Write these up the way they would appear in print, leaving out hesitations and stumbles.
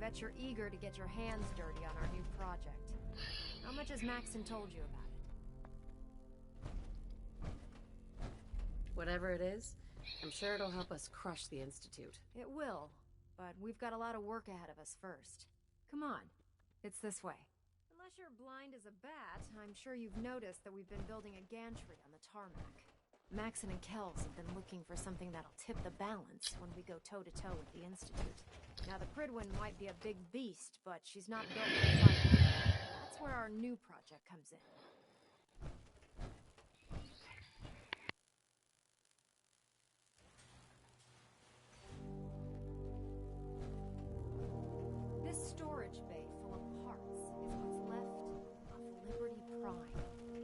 bet you're eager to get your hands dirty on our new project. How much has Maxon told you about it? Whatever it is, I'm sure it'll help us crush the Institute. It will, but we've got a lot of work ahead of us first. Come on, it's this way. Unless you're blind as a bat, I'm sure you've noticed that we've been building a gantry on the tarmac. Maxon and Kells have been looking for something that'll tip the balance when we go toe-to-toe with the Institute. Now, the Prydwen might be a big beast, but she's not built for fighting. That's where our new project comes in. This storage bay full of parts is what's left of Liberty Prime.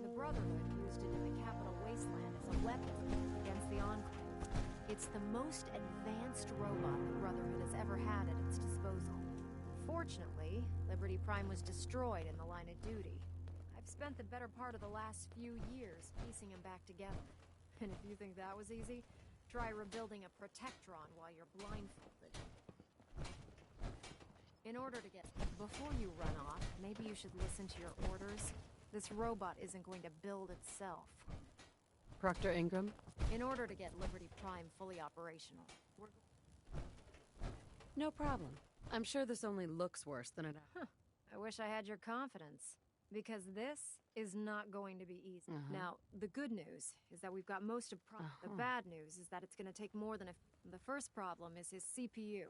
The Brotherhood used it in the Capital Wasteland as a weapon against the Enclave. It's the most advanced robot the Brotherhood has ever had at its disposal. Fortunately, Liberty Prime was destroyed in the line of duty. I've spent the better part of the last few years piecing them back together. And if you think that was easy, try rebuilding a Protectron while you're blindfolded. In order to get... Before you run off, maybe you should listen to your orders. This robot isn't going to build itself. Proctor Ingram? In order to get Liberty Prime fully operational, No problem. I'm sure this only looks worse than it... I wish I had your confidence. Because this is not going to be easy. Now, the good news is that we've got most of... The bad news is that it's going to take more than a... The first problem is his CPU.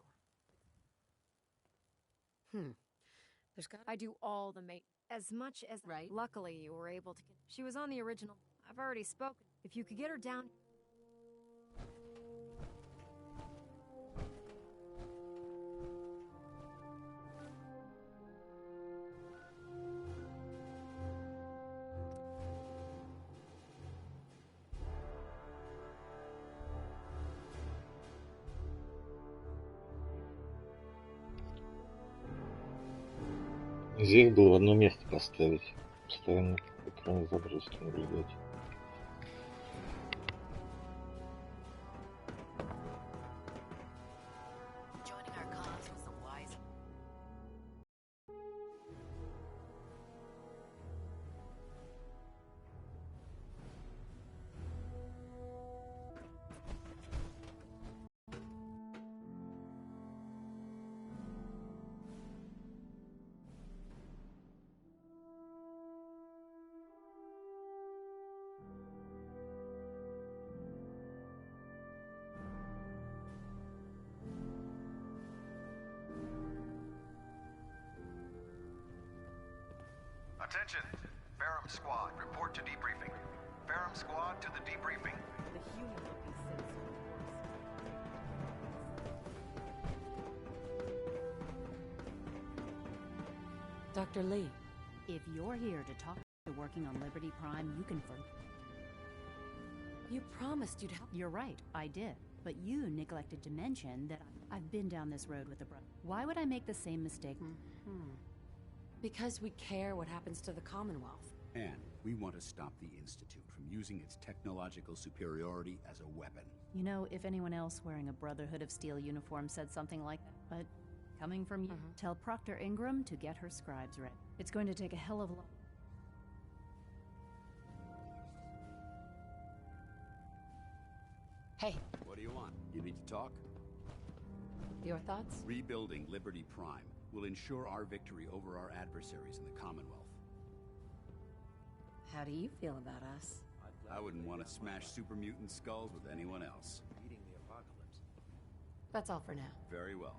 There's got... I do all the as much as... Right. Luckily, you were able to... She was on the original... I've already spoken. If you could get her down... Здесь было в одно место поставить. Постоянно экран загрузки наблюдать. Attention! Ferrum Squad, report to debriefing. Ferrum Squad to the debriefing. The human-looking Dr. Lee. If you're here to talk to working on Liberty Prime, you can You promised you'd help. You're right, I did. But you neglected to mention that I've been down this road with the brother. Why would I make the same mistake? Because we care what happens to the Commonwealth. And we want to stop the Institute from using its technological superiority as a weapon. You know, if anyone else wearing a Brotherhood of Steel uniform said something like that, but coming from you, tell Proctor Ingram to get her scribes ready. It's going to take a hell of a lot. Hey, What do you want? You need to talk? your thoughts? Rebuilding Liberty Prime will ensure our victory over our adversaries in the Commonwealth. How do you feel about us? I wouldn't want to smash super mutant skulls with anyone else. That's all for now. Very well.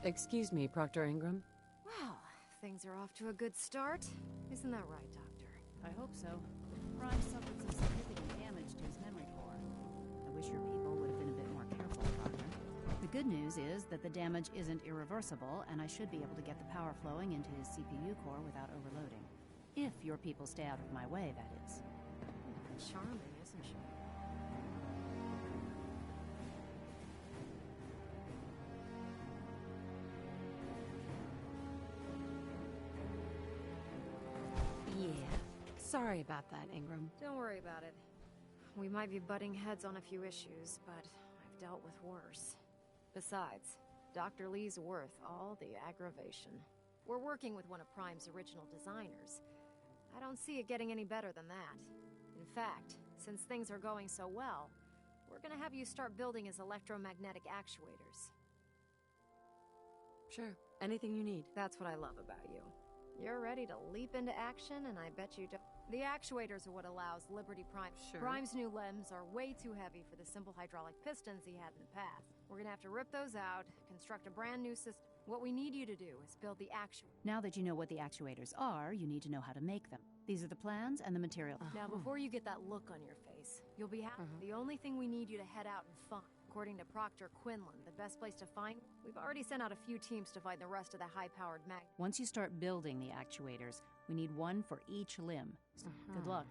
Excuse me, Proctor Ingram. Well, things are off to a good start. Isn't that right, Doctor? I hope so. Prime suffered some significant damage to his memory core. I wish your people would have been a bit more careful, Proctor. The good news is that the damage isn't irreversible, and I should be able to get the power flowing into his CPU core without overloading. If your people stay out of my way, that is. Charming, isn't she? Yeah. Sorry about that, Ingram. Don't worry about it. We might be butting heads on a few issues, but I've dealt with worse. Besides, Dr. Lee's worth all the aggravation. We're working with one of Prime's original designers. I don't see it getting any better than that. In fact, since things are going so well, we're gonna have you start building his electromagnetic actuators. Sure. Anything you need. That's what I love about you. You're ready to leap into action, and I bet you don't. The actuators are what allows Liberty Prime. Sure. Prime's new limbs are way too heavy for the simple hydraulic pistons he had in the past. We're gonna have to rip those out, construct a brand new system. What we need you to do is build the actuators. Now that you know what the actuators are, you need to know how to make them. These are the plans and the material. Now, before you get that look on your face, you'll be happy. The only thing we need you to head out and find, according to Proctor Quinlan, the best place to find. We've already sent out a few teams to find the rest of the high-powered mag. Once you start building the actuators, we need one for each limb. So good luck.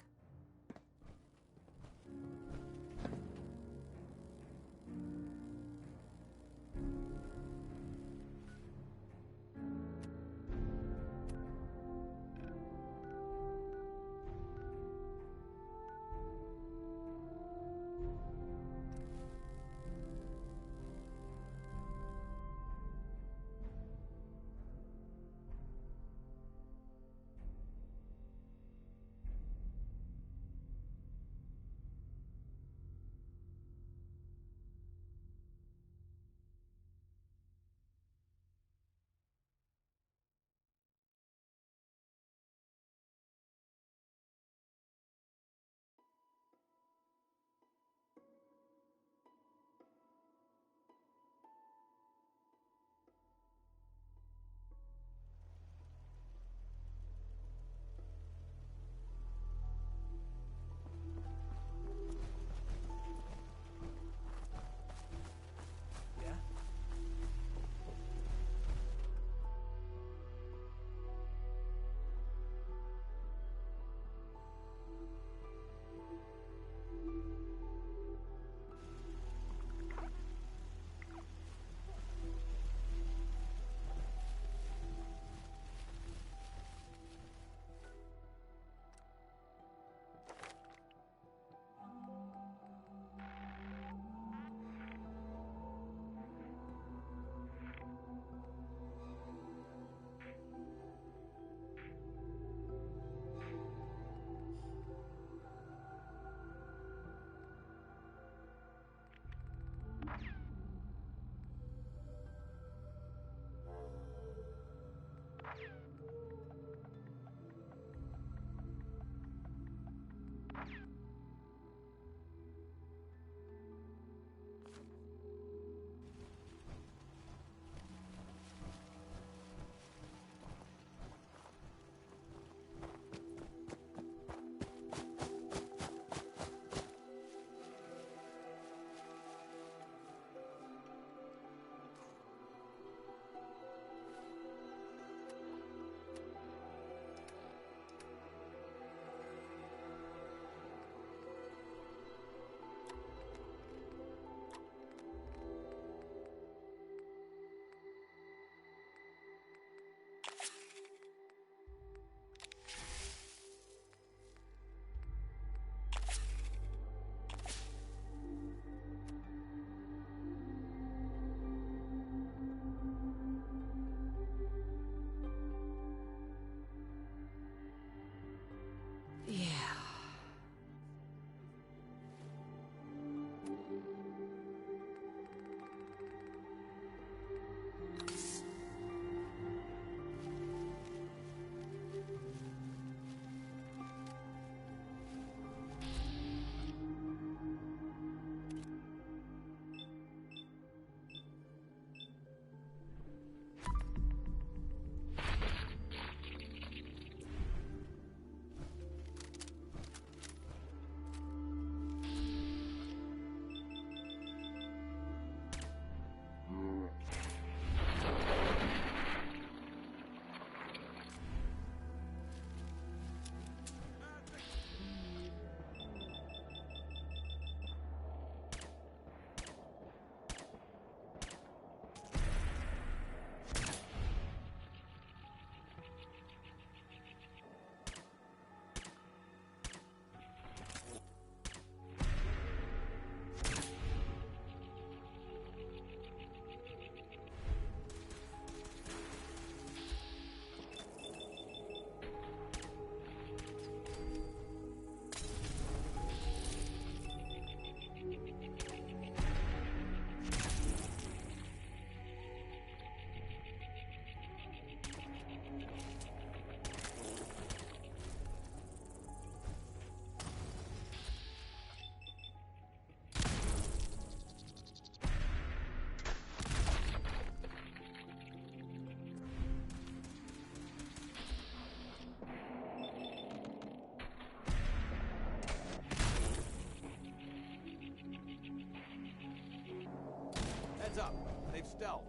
Heads up. They've stealthed.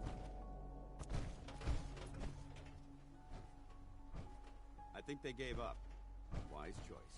I think they gave up. Wise choice.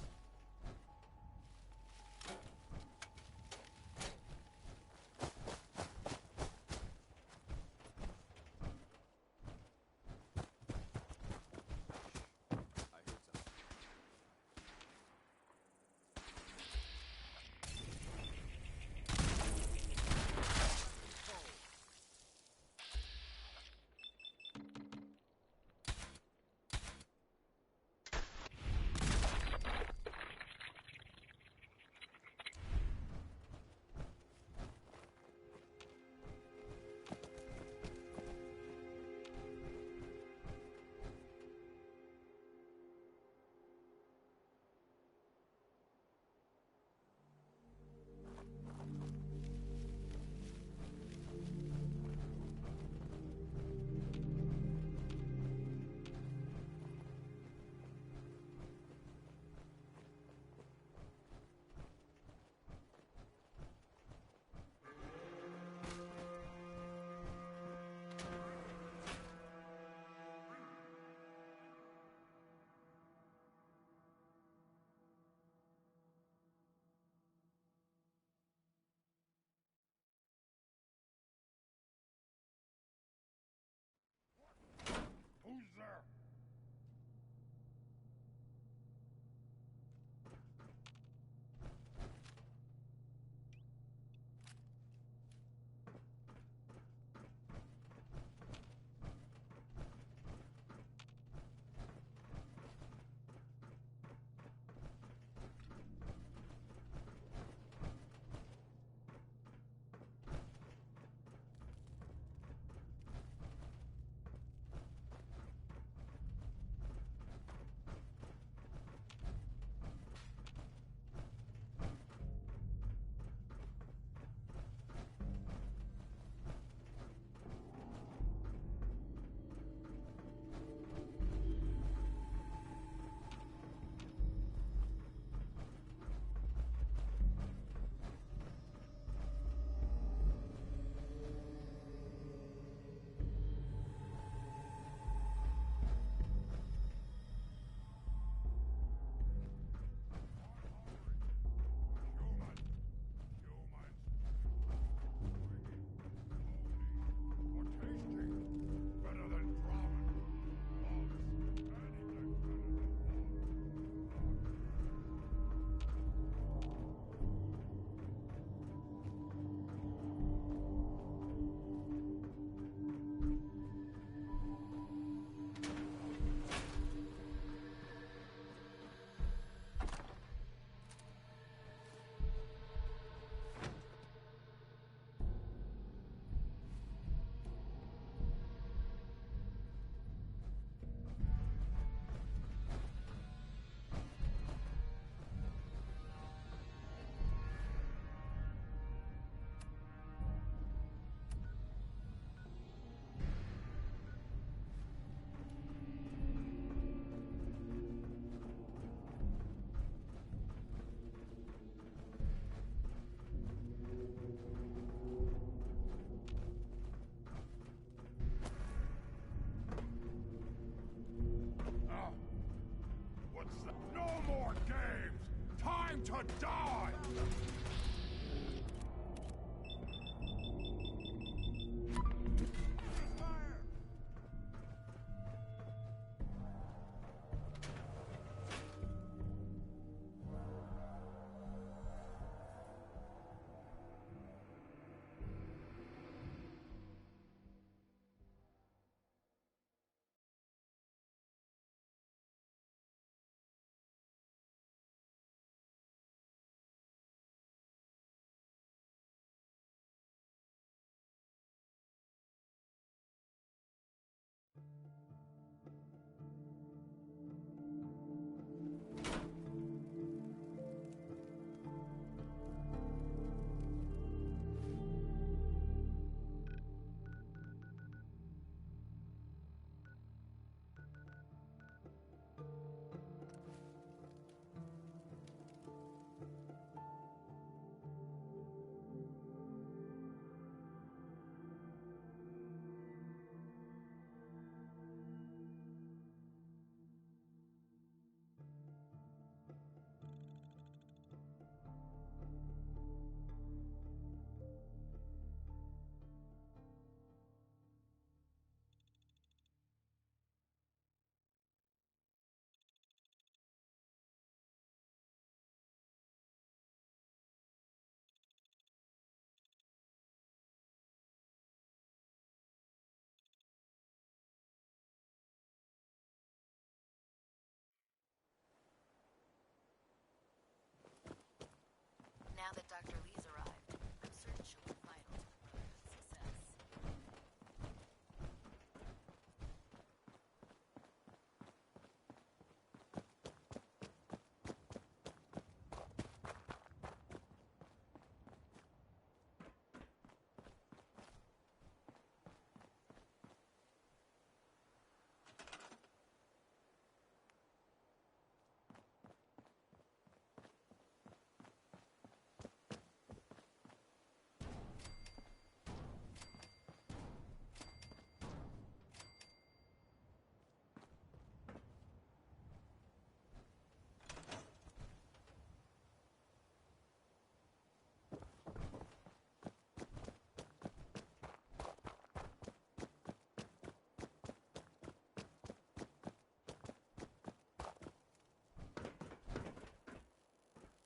to die!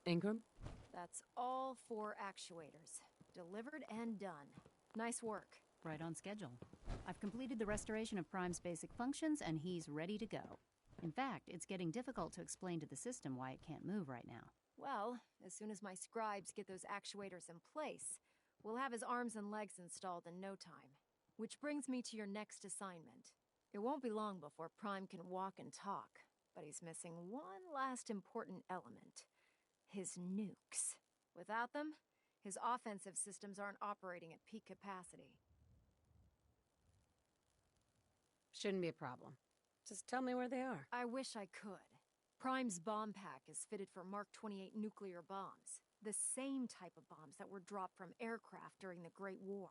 Ingram? That's all 4 actuators. Delivered and done. Nice work. Right on schedule. I've completed the restoration of Prime's basic functions, and he's ready to go. In fact, it's getting difficult to explain to the system why it can't move right now. Well, as soon as my scribes get those actuators in place, we'll have his arms and legs installed in no time. Which brings me to your next assignment. It won't be long before Prime can walk and talk, but he's missing one last important element. His nukes. Without them, his offensive systems aren't operating at peak capacity. Shouldn't be a problem. Just tell me where they are. I wish I could. Prime's bomb pack is fitted for Mark 28 nuclear bombs, the same type of bombs that were dropped from aircraft during the Great War.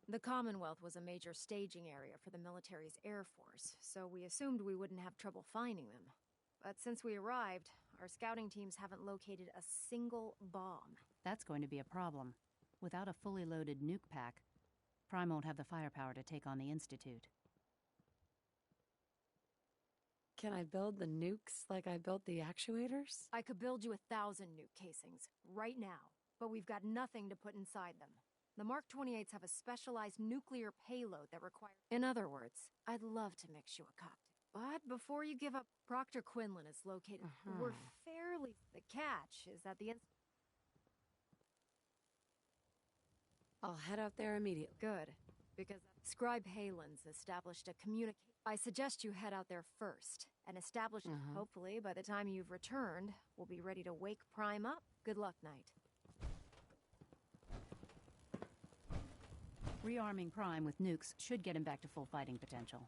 The Commonwealth was a major staging area for the military's Air Force, so we assumed we wouldn't have trouble finding them. But since we arrived, our scouting teams haven't located a single bomb. That's going to be a problem. Without a fully loaded nuke pack, Prime won't have the firepower to take on the Institute. Can I build the nukes like I built the actuators? I could build you 1,000 nuke casings, right now, but we've got nothing to put inside them. The Mark 28s have a specialized nuclear payload that requires... In other words, I'd love to mix you a cocktail. But before you give up, Proctor Quinlan is located... We're fairly... The catch is that the... I'll head out there immediately. Good, because Scribe Halen's established a communication... I suggest you head out there first, and establish... Hopefully, by the time you've returned, we'll be ready to wake Prime up. Good luck, Knight. Rearming Prime with nukes should get him back to full fighting potential.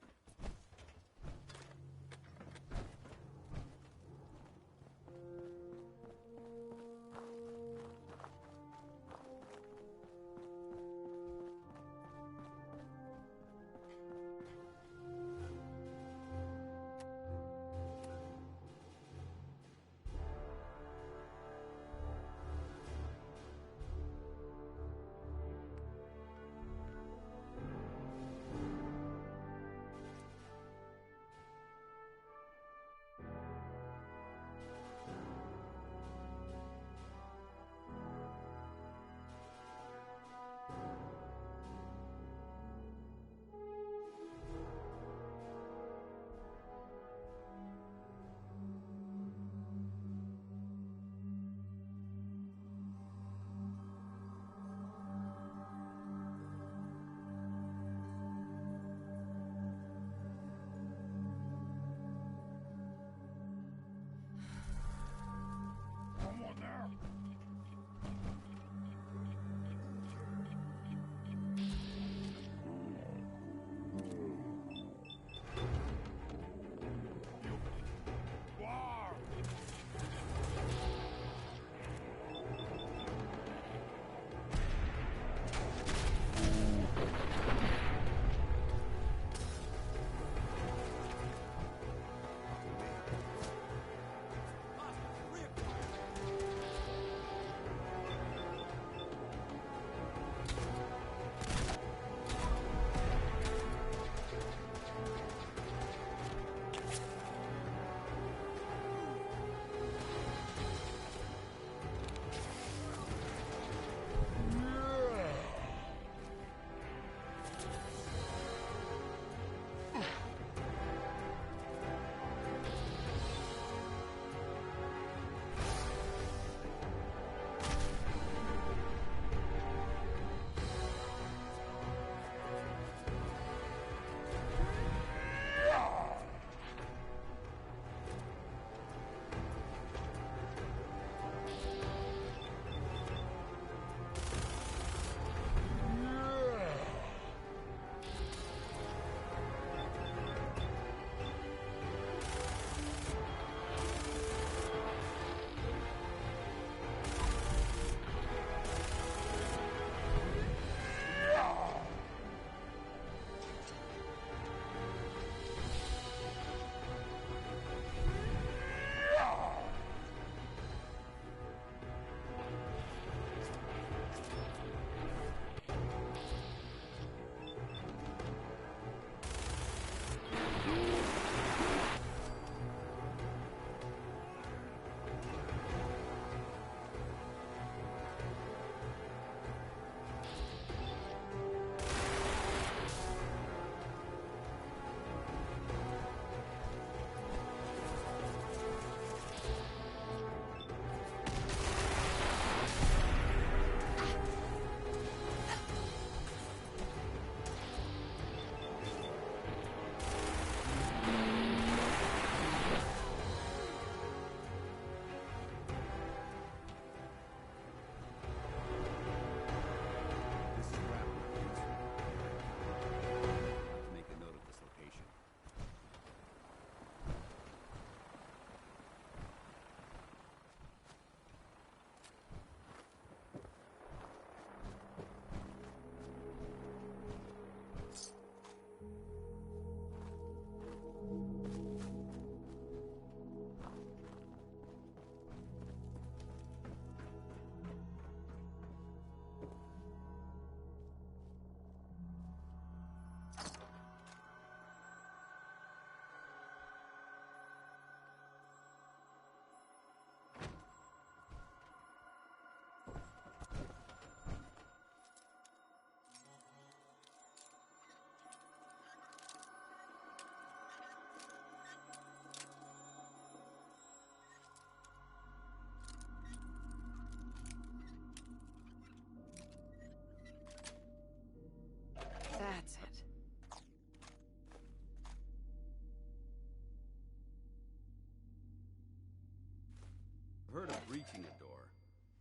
breaching a door.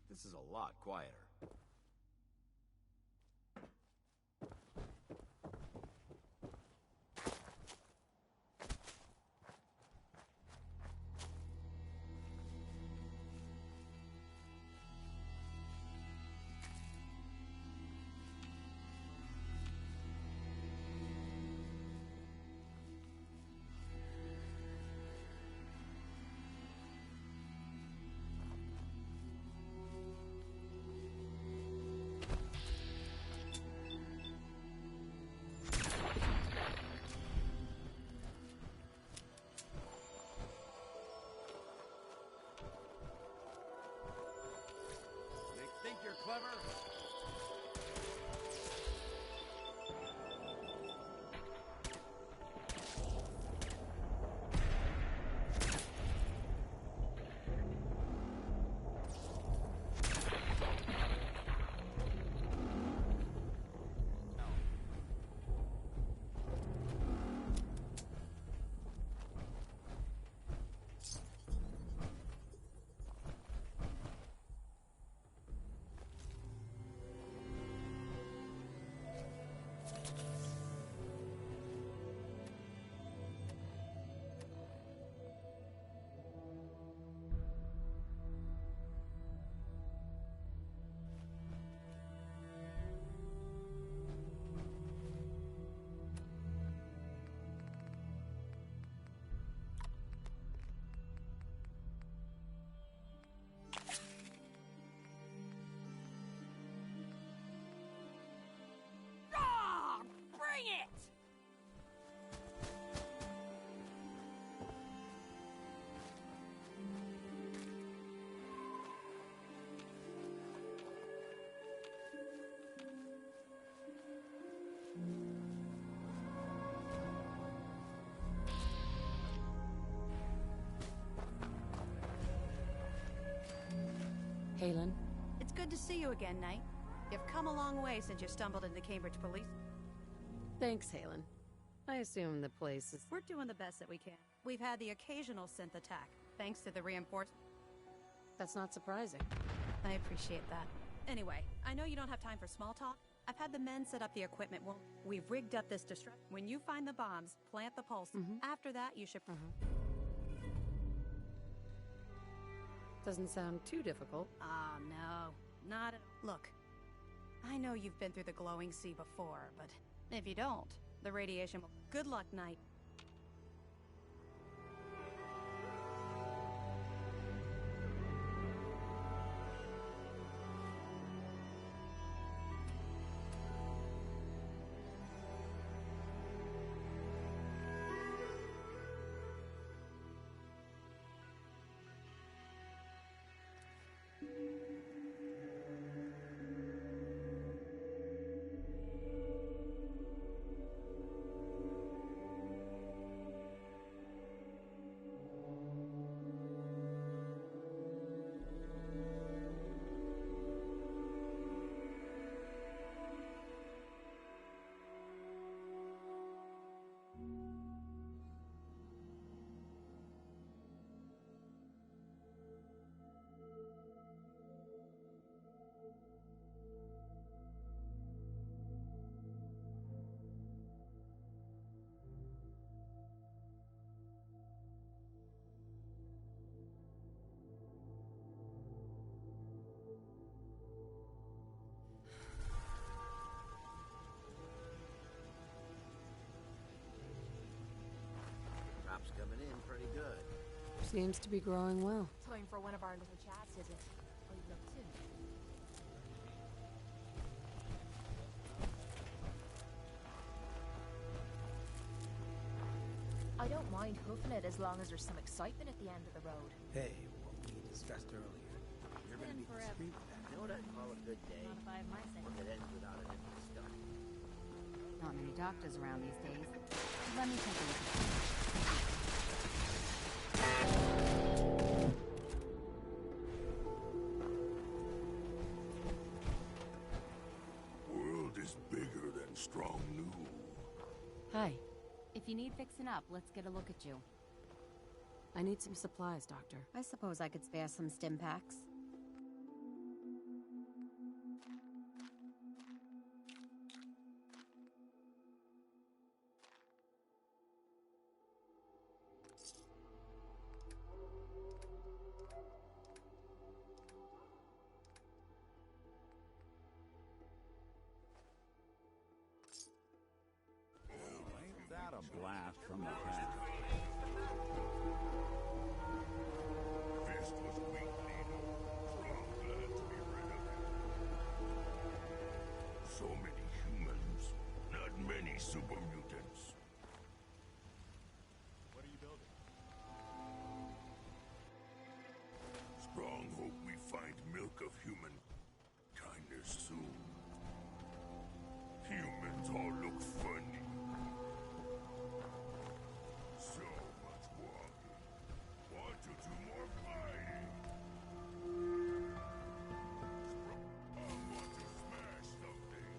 This is a lot quieter. Think you're clever? Bring it! Halen? It's good to see you again, Knight. You've come a long way since you stumbled into Cambridge police. Thanks, Halen. I assume the place is... We're doing the best that we can. We've had the occasional synth attack, thanks to the reinforcement. That's not surprising. I appreciate that. Anyway, I know you don't have time for small talk. I've had the men set up the equipment. Well, we've rigged up this distract. When you find the bombs, plant the pulse. After that, you should... Doesn't sound too difficult. Ah, no. Not at... Look, I know you've been through the glowing sea before, but if you don't, the radiation will... Good luck, Knight. Crop's coming in pretty good. Seems to be growing well. Time for one of our little chats, is it? Oh, you look too. I don't mind hoofing it as long as there's some excitement at the end of the road. Hey, what we discussed earlier. You're gonna be discreet with that. You know what I'd call a good day? One that ends without an empty stomach. Not many doctors around these days. Let me take a look at this. World is bigger than strong new. Hi. If you need fixing up, let's get a look at you. I need some supplies, Doctor. I suppose I could spare some stim packs. Ain't that a blast from the past? Fist was weak, Nino. Strong, glad to be rid of it. So many humans, not many super mutants. What are you building? Strong hope we find milk of human kindness soon. Humans all look funny. So much walking. Want to do more fighting. I want to smash something.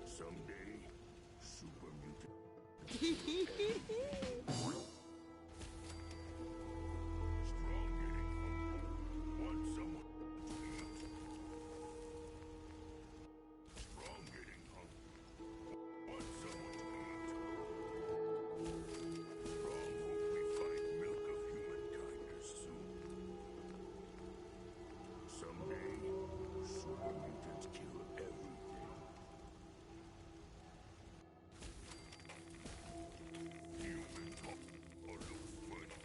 Someday, super mutant. Strong getting hungry. Want someone to eat. Strong getting hungry. Want someone to eat. Strong hope we find milk of human kindness soon. Someday, super mutants kill everything. Humans all look funny.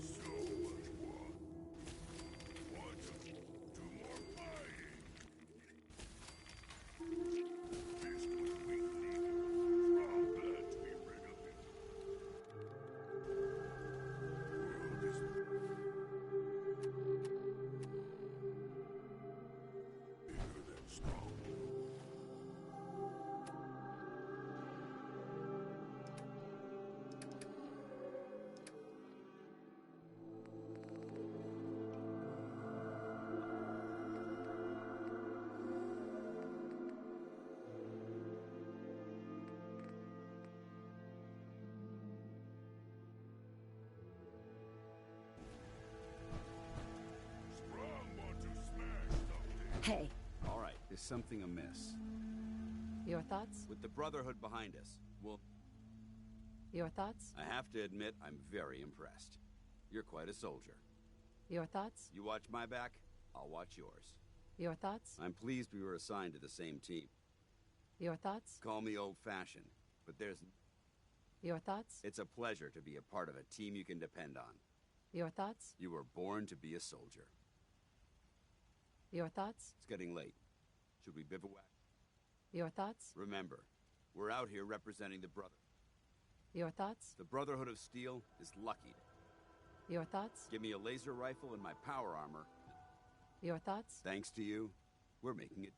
So much war. Want to do more fighting. Fist was weak, Nino. Strong, glad to be rid of it. World is bigger than strong. Strong want to smash something. Hey, All right, there's something amiss. Your thoughts? With the Brotherhood behind us, well, Your thoughts? I have to admit, I'm very impressed. You're quite a soldier. Your thoughts? You watch my back, I'll watch yours. Your thoughts? I'm pleased we were assigned to the same team. Your thoughts? Call me old-fashioned, but Your thoughts? it's a pleasure to be a part of a team you can depend on. Your thoughts? You were born to be a soldier. Your thoughts? It's getting late. Should we bivouac? Your thoughts? Remember, we're out here representing the Brother. Your thoughts? The Brotherhood of Steel is lucky. Your thoughts? Give me a laser rifle and my power armor. Your thoughts? Thanks to you, we're making it.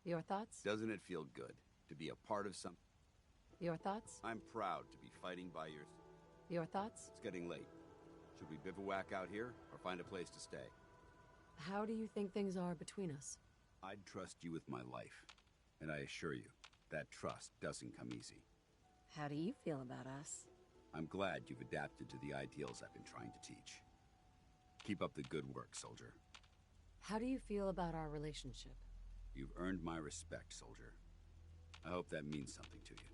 Your thoughts? Doesn't it feel good to be a part of something? Your thoughts? I'm proud to be fighting by your... Your thoughts? It's getting late. Should we bivouac out here or find a place to stay? How do you think things are between us? I'd trust you with my life. And I assure you, that trust doesn't come easy. how do you feel about us? I'm glad you've adapted to the ideals I've been trying to teach. Keep up the good work, soldier. How do you feel about our relationship? You've earned my respect, soldier. I hope that means something to you.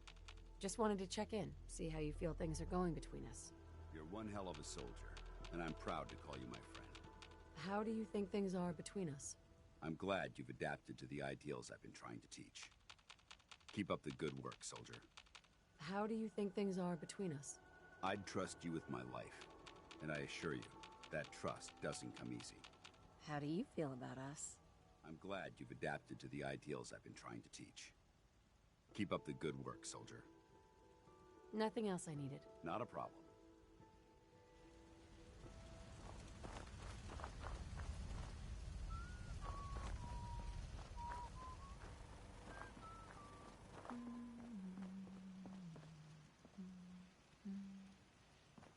Just wanted to check in, see how you feel things are going between us. You're one hell of a soldier, and I'm proud to call you my friend. How do you think things are between us? I'm glad you've adapted to the ideals I've been trying to teach. Keep up the good work, soldier. How do you think things are between us? I'd trust you with my life, and I assure you, that trust doesn't come easy. How do you feel about us? I'm glad you've adapted to the ideals I've been trying to teach. Keep up the good work, soldier. Nothing else I needed. Not a problem.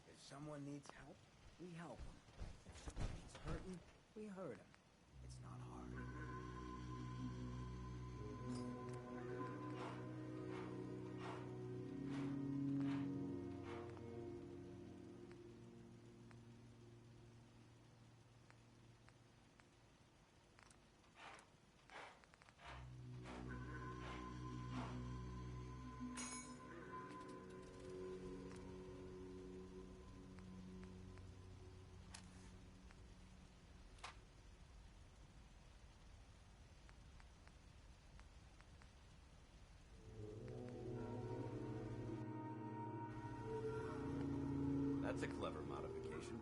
If someone needs help, we help them. If someone needs hurting, we hurt them. It's not hard. That's a clever modification.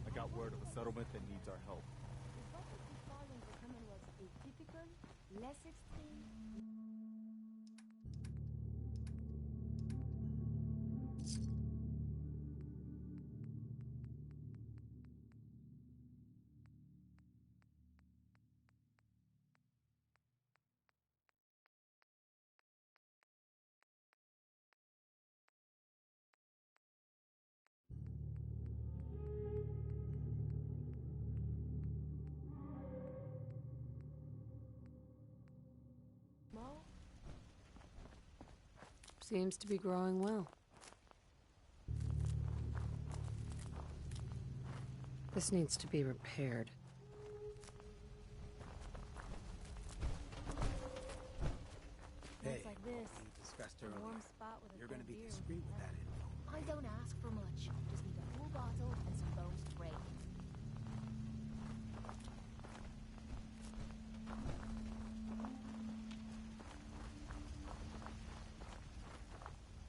I got word of a settlement that needs our help. What if we following the Commonwealth a typical, less extreme? Seems to be growing well. This needs to be repaired. Hey, Looks like this. we discussed A earlier. warm spot with a You're cold gonna be beer. discreet with that info. I don't ask for much. Just need a full bottle and some bones to break.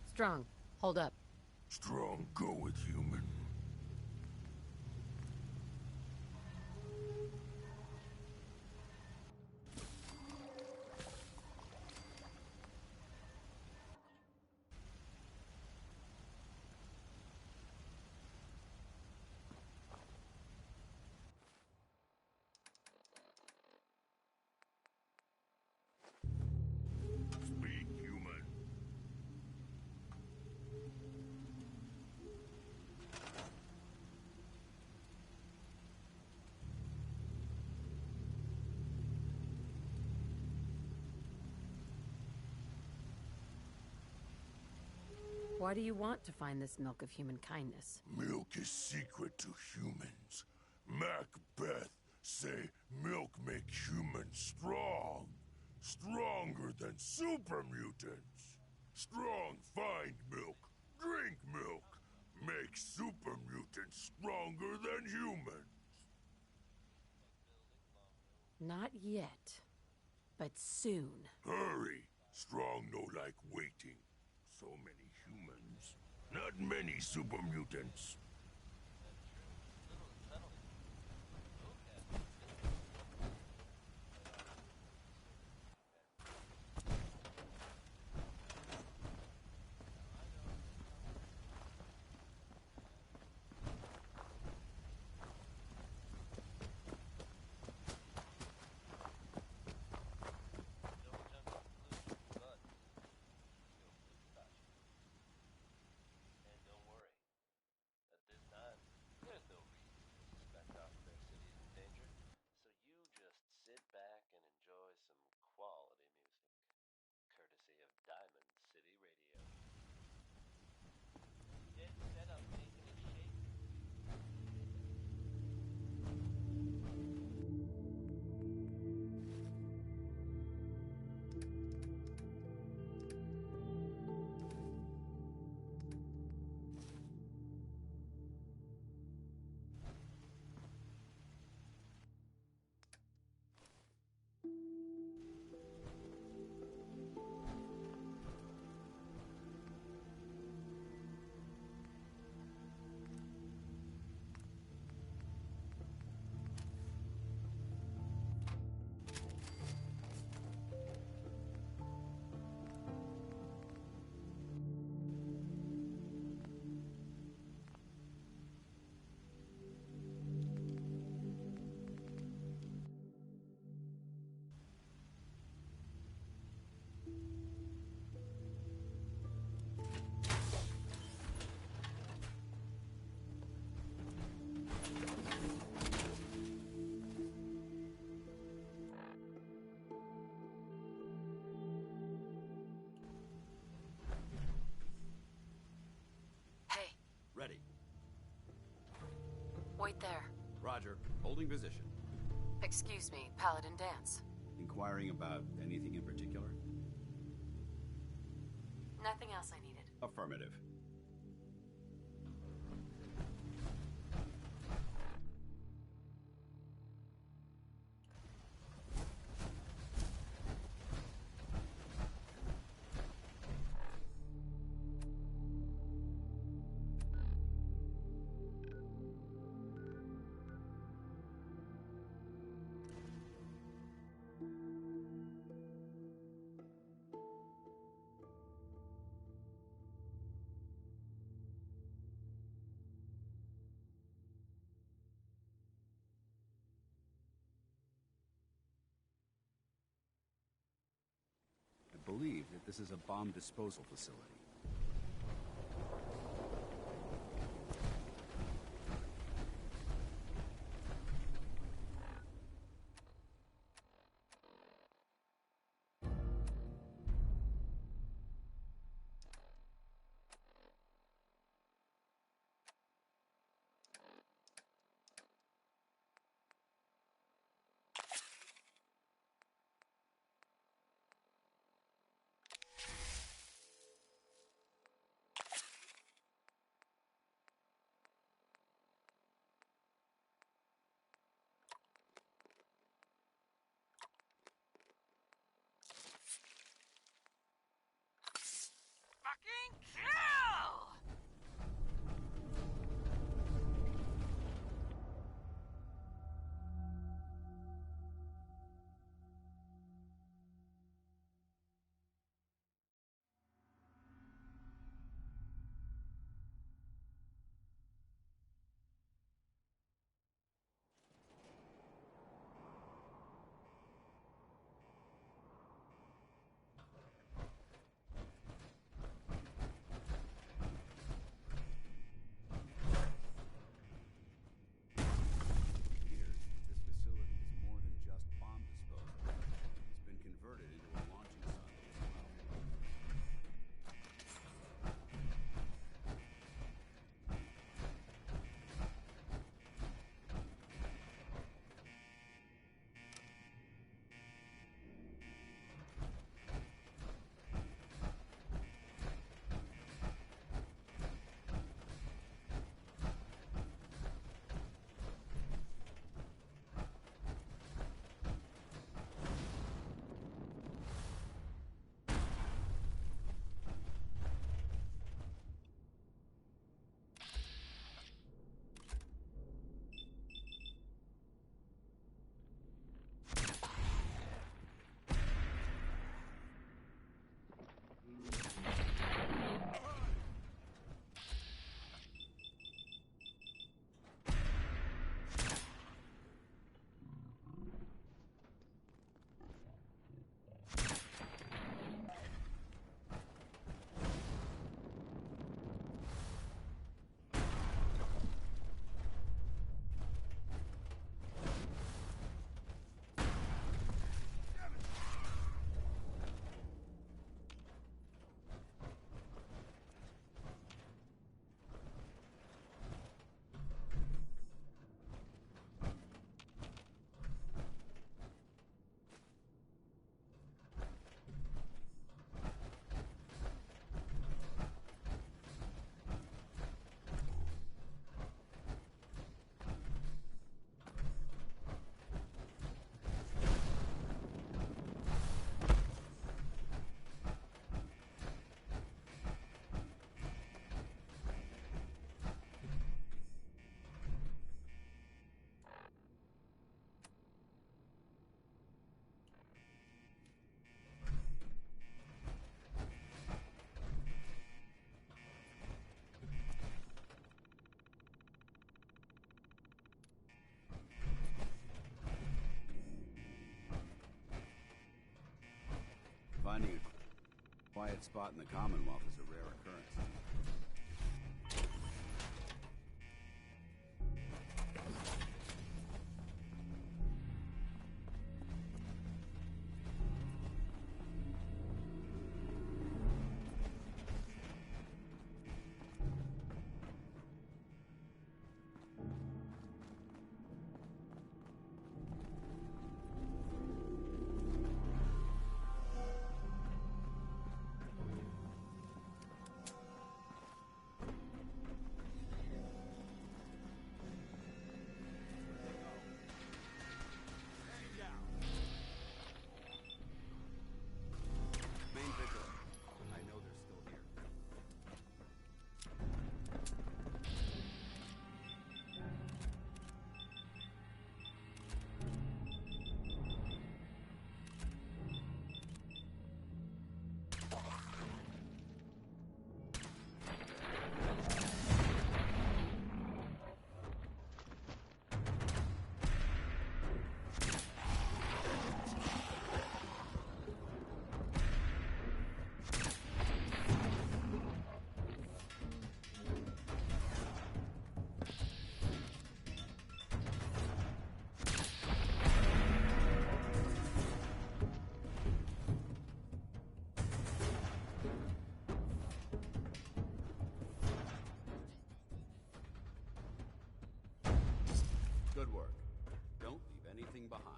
Strong, hold up. Strong go with human. Speak human. Why do you want to find this milk of human kindness? Milk is secret to humans. Macbeth say milk make humans strong. Stronger than super mutants. Strong find milk, drink milk. Make super mutants stronger than humans. Not yet, but soon. Hurry. Strong no like waiting. So many humans. Not many super mutants. there. Roger. Holding position. Excuse me, Paladin Dance. Inquiring about anything in particular? Nothing else I needed. Affirmative. I believe that this is a bomb disposal facility. Fucking kill! Finding a quiet spot in the Commonwealth is a rare occurrence. Good work. Don't leave anything behind.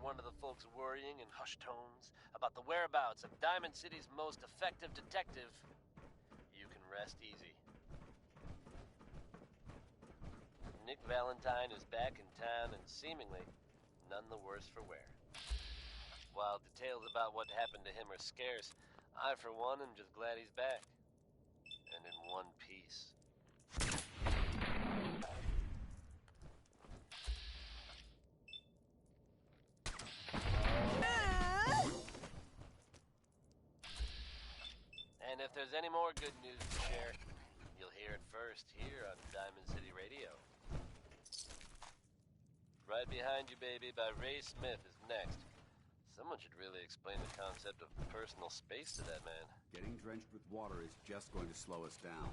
One of the folks worrying in hushed tones about the whereabouts of Diamond City's most effective detective, you can rest easy. Nick Valentine is back in town and seemingly none the worse for wear. While details about what happened to him are scarce, I for one am just glad he's back. And in one piece. And if there's any more good news to share, you'll hear it first here on Diamond City Radio. Right Behind You, Baby by Ray Smith is next. Someone should really explain the concept of personal space to that man. Getting drenched with water is just going to slow us down.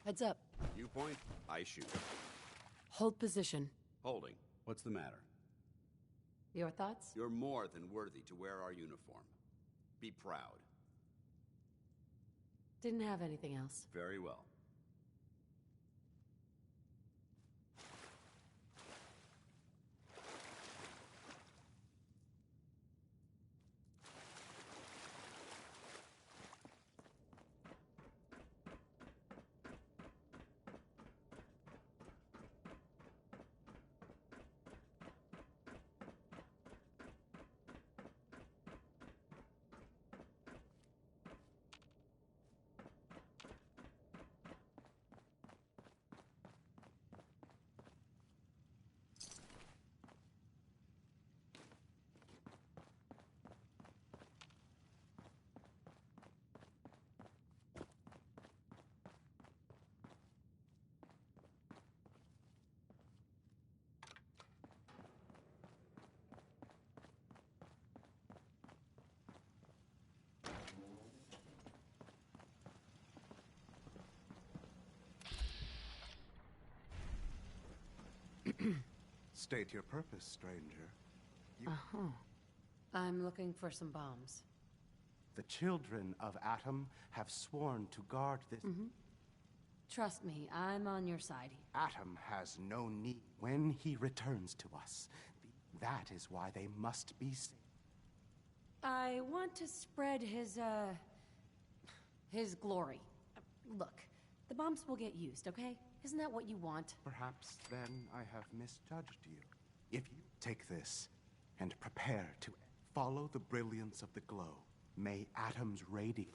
Heads up. You point, I shoot. Hold position. Holding. What's the matter? Your thoughts? You're more than worthy to wear our uniform. Be proud. Didn't have anything else. Very well. State your purpose, stranger. I'm looking for some bombs. The children of Atom have sworn to guard this. Trust me, I'm on your side. Atom has no need when he returns to us. That is why they must be saved. I want to spread his glory. Look, the bombs will get used, okay? Isn't that what you want? Perhaps then I have misjudged you. If you take this and prepare to Follow the brilliance of the glow. May atoms radiate.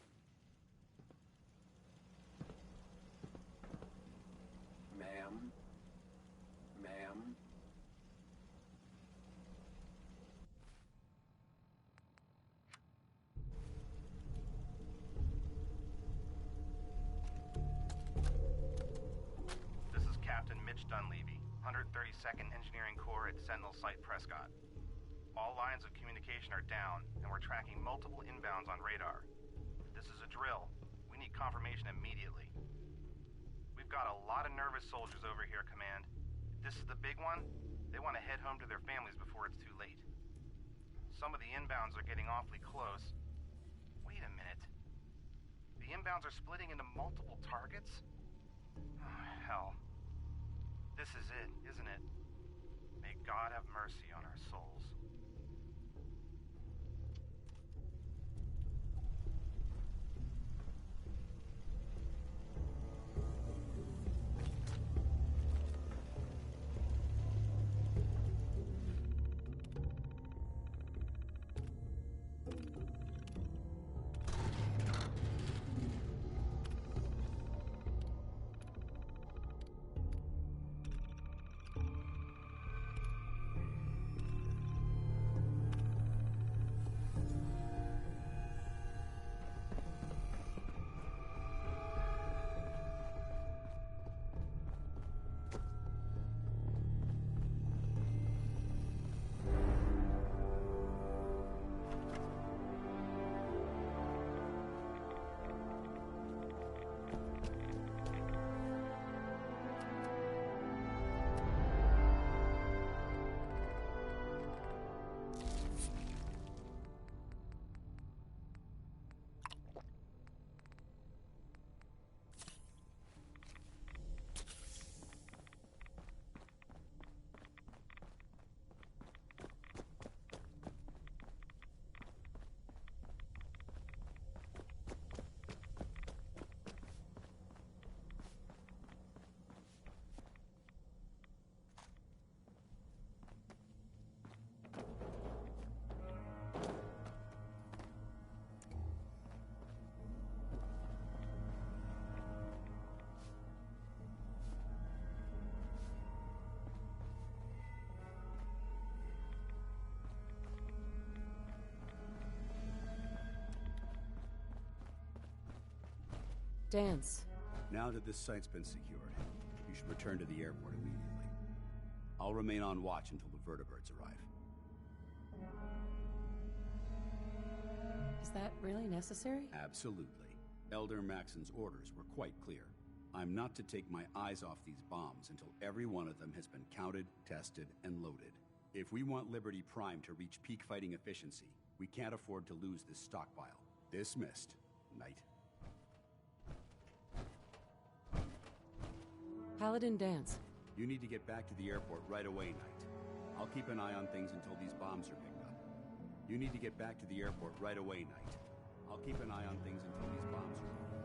Ma'am? Ma'am? This is Captain Mitch Dunleavy, 132nd Engineering Corps at Sentinel Site Prescott. All lines of communication are down, and we're tracking multiple inbounds on radar. This is a drill. We need confirmation immediately. We've got a lot of nervous soldiers over here, Command. If this is the big one, they want to head home to their families before it's too late. Some of the inbounds are getting awfully close. Wait a minute. The inbounds are splitting into multiple targets? Oh, hell. This is it, isn't it? May God have mercy on our souls. Dance. Now that this site's been secured, you should return to the airport immediately. I'll remain on watch until the vertibirds arrive. Is that really necessary? Absolutely. Elder Maxon's orders were quite clear. I'm not to take my eyes off these bombs until every one of them has been counted, tested, and loaded. If we want Liberty Prime to reach peak fighting efficiency, we can't afford to lose this stockpile. Dismissed, Knight. Paladin Dance. You need to get back to the airport right away, Knight. I'll keep an eye on things until these bombs are picked up. You need to get back to the airport right away, Knight. I'll keep an eye on things until these bombs are picked up.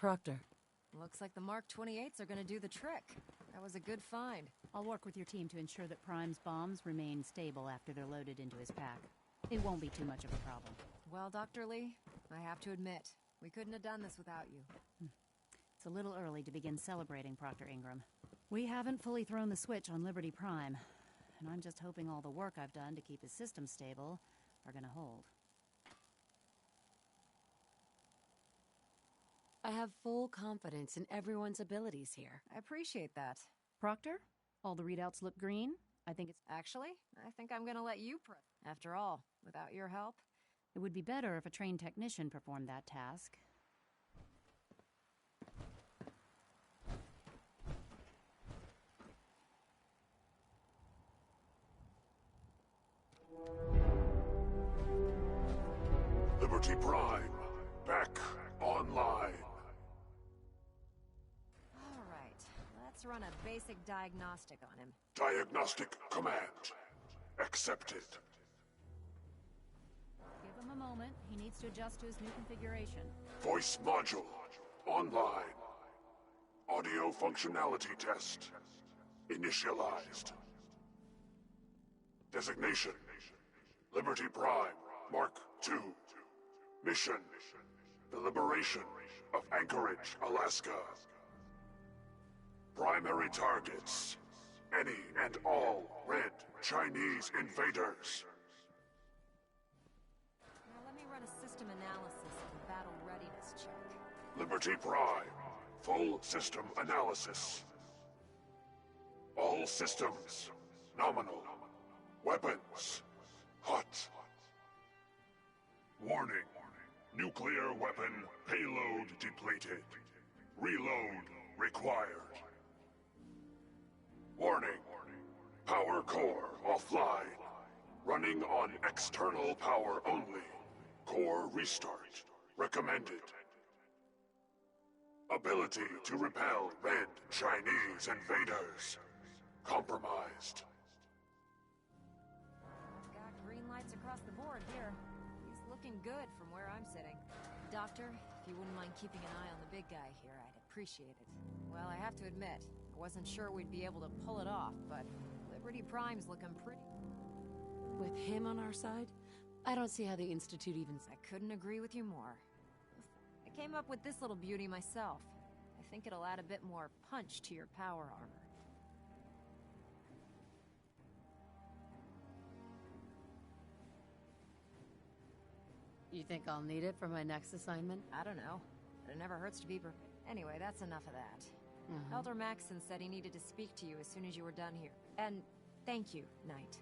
Proctor? Looks like the Mark 28s are gonna do the trick. That was a good find. I'll work with your team to ensure that Prime's bombs remain stable after they're loaded into his pack. It won't be too much of a problem. Well, Dr. Lee, I have to admit, we couldn't have done this without you. It's a little early to begin celebrating, Proctor Ingram. We haven't fully thrown the switch on Liberty Prime, and I'm just hoping all the work I've done to keep his system stable are gonna hold. I have full confidence in everyone's abilities here. I appreciate that. Proctor, all the readouts look green. I think it's... Actually, I think I'm gonna let you After all, without your help... It would be better if a trained technician performed that task. Liberty Prime, back online. All right, let's run a basic diagnostic on him. Diagnostic command accepted. Give him a moment. He needs to adjust to his new configuration. Voice module online. Audio functionality test initialized. Designation: Liberty Prime Mark II. Mission: the liberation of Anchorage, Alaska. Primary targets: any and all red Chinese invaders. Now let me run a system analysis and battle readiness check. Liberty Prime, full system analysis. All systems nominal. Weapons hot. Warning: nuclear weapon payload depleted. Reload required. Warning: power core offline. Running on external power only. Core restart recommended. Ability to repel red Chinese invaders compromised. Got green lights across the board here. He's looking good from where I'm sitting. Doctor, if you wouldn't mind keeping an eye on the big guy here, I'd appreciate it. Well, I have to admit, I wasn't sure we'd be able to pull it off, but Liberty Prime's looking pretty... With him on our side, I don't see how the Institute even... I couldn't agree with you more. I came up with this little beauty myself. I think it'll add a bit more punch to your power armor. You think I'll need it for my next assignment? I don't know. But it never hurts to be prepared. Anyway, that's enough of that. Elder Maxson said he needed to speak to you as soon as you were done here. And thank you, Knight.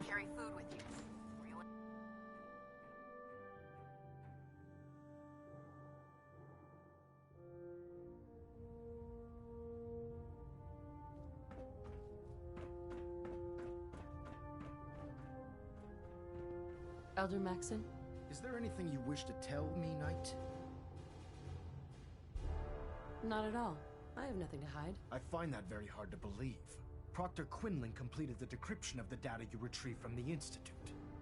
Carry food with you. Elder Maxson? Is there anything you wish to tell me, Knight? Not at all. I have nothing to hide. I find that very hard to believe. Proctor Quinlan completed the decryption of the data you retrieved from the Institute.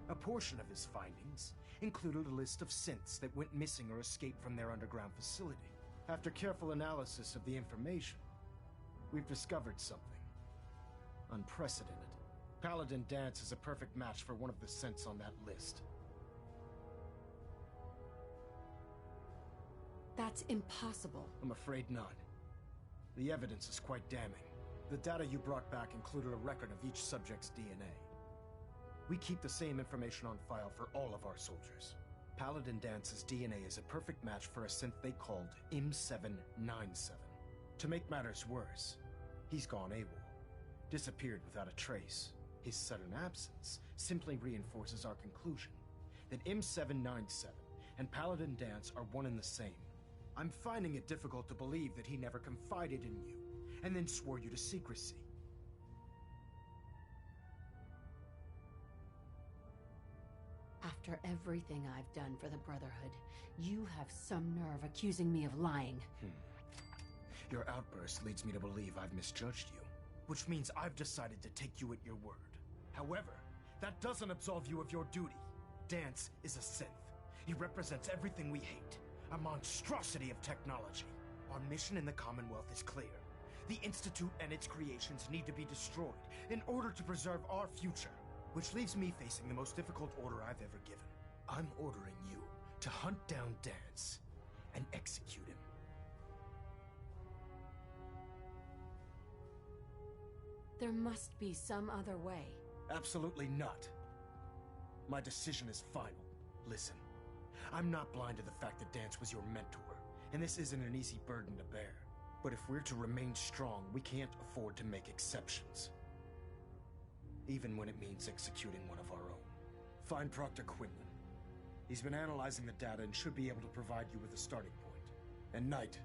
A portion of his findings included a list of synths that went missing or escaped from their underground facility. After careful analysis of the information, we've discovered something unprecedented. Paladin Dance is a perfect match for one of the synths on that list. That's impossible. I'm afraid not. The evidence is quite damning. The data you brought back included a record of each subject's DNA. We keep the same information on file for all of our soldiers. Paladin Dance's DNA is a perfect match for a synth they called M797. To make matters worse, he's gone AWOL, disappeared without a trace. His sudden absence simply reinforces our conclusion that M797 and Paladin Dance are one and the same. I'm finding it difficult to believe that he never confided in you and then swore you to secrecy. After everything I've done for the Brotherhood, you have some nerve accusing me of lying. Your outburst leads me to believe I've misjudged you, which means I've decided to take you at your word. However, that doesn't absolve you of your duty. Dance is a synth. He represents everything we hate, a monstrosity of technology. Our mission in the Commonwealth is clear. The Institute and its creations need to be destroyed in order to preserve our future, which leaves me facing the most difficult order I've ever given. I'm ordering you to hunt down Dance and execute him. There must be some other way. Absolutely not. My decision is final. Listen, I'm not blind to the fact that Dance was your mentor, and this isn't an easy burden to bear. But if we're to remain strong, we can't afford to make exceptions. Even when it means executing one of our own. Find Proctor Quinlan. He's been analyzing the data and should be able to provide you with a starting point. And Knight,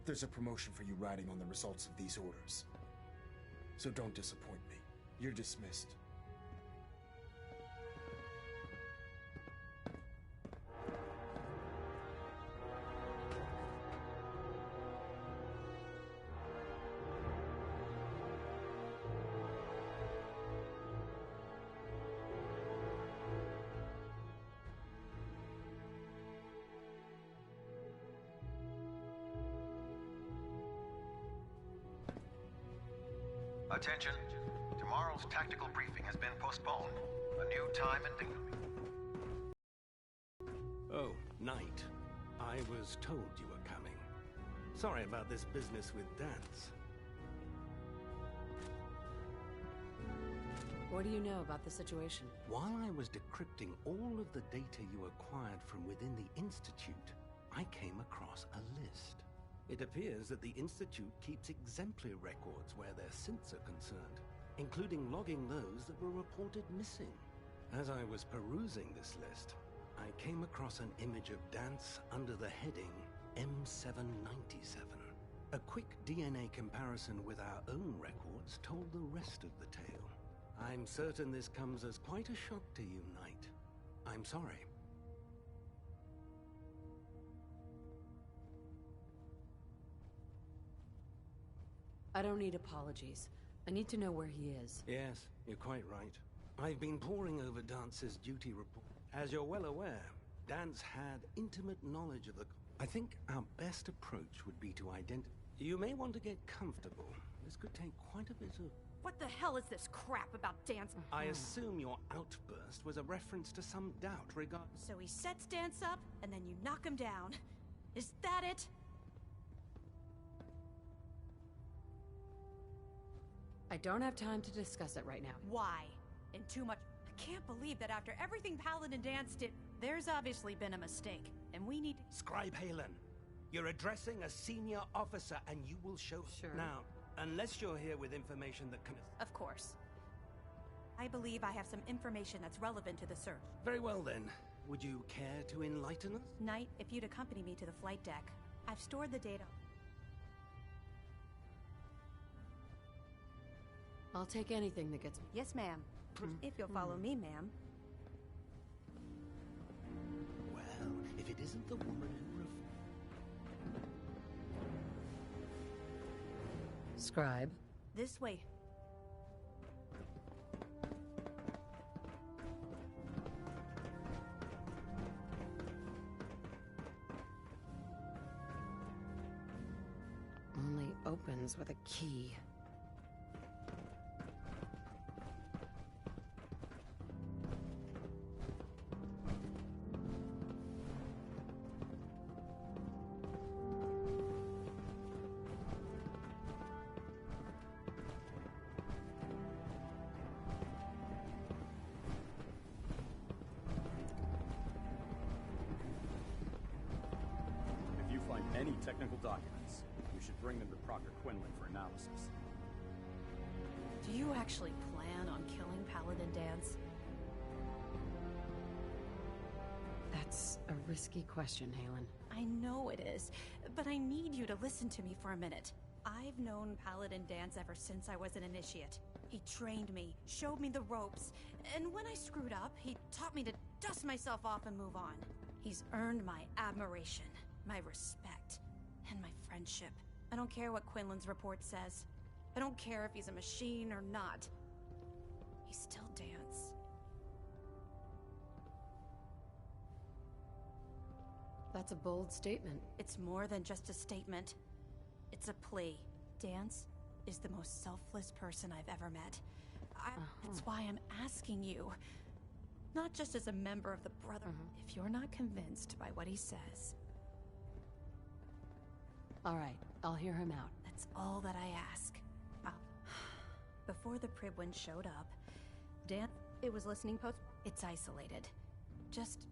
there's a promotion for you riding on the results of these orders. So don't disappoint me. You're dismissed. Attention. Tomorrow's tactical briefing has been postponed. A new time and... Oh, Knight. I was told you were coming. Sorry about this business with Dance. What do you know about the situation? While I was decrypting all of the data you acquired from within the Institute, I came across a list. It appears that the Institute keeps exemplary records where their synths are concerned, including logging those that were reported missing. As I was perusing this list, I came across an image of Dance under the heading M797. A quick DNA comparison with our own records told the rest of the tale. I'm certain this comes as quite a shock to you, Knight. I'm sorry. I don't need apologies. I need to know where he is. Yes, you're quite right. I've been poring over Dance's duty report. As you're well aware, Dance had intimate knowledge of the... I think our best approach would be to identify... You may want to get comfortable. This could take quite a bit of... What the hell is this crap about Dance? I assume your outburst was a reference to some doubt regarding... So he sets Dance up, and then you knock him down. Is that it? I don't have time to discuss it right now. Why? In too much... I can't believe that after everything Paladin Dance did, there's obviously been a mistake, and we need to... Scribe Halen, you're addressing a senior officer, and you will show... Sure. Now, unless you're here with information that can... Of course. I believe I have some information that's relevant to the search. Very well, then. Would you care to enlighten us? Knight, if you'd accompany me to the flight deck. I've stored the data. I'll take anything that gets me. Yes, ma'am. If you'll follow me, ma'am. Well, if it isn't the woman who... Scribe. This way. Only opens with a key. technical documents. We should bring them to Proctor Quinlan for analysis. Do you actually plan on killing Paladin Dance? That's a risky question, Halen. I know it is, but I need you to listen to me for a minute. I've known Paladin Dance ever since I was an initiate. He trained me, showed me the ropes, and when I screwed up, he taught me to dust myself off and move on. He's earned my admiration, my respect, and my friendship. I don't care what Quinlan's report says. I don't care if he's a machine or not. He's still Dance. That's a bold statement. It's more than just a statement. It's a plea. Dance is the most selfless person I've ever met. That's why I'm asking you. Not just as a member of the Brotherhood. If you're not convinced by what he says... All right, I'll hear him out. That's all that I ask. Before the Pribwin showed up, it was listening post. It's isolated. Just...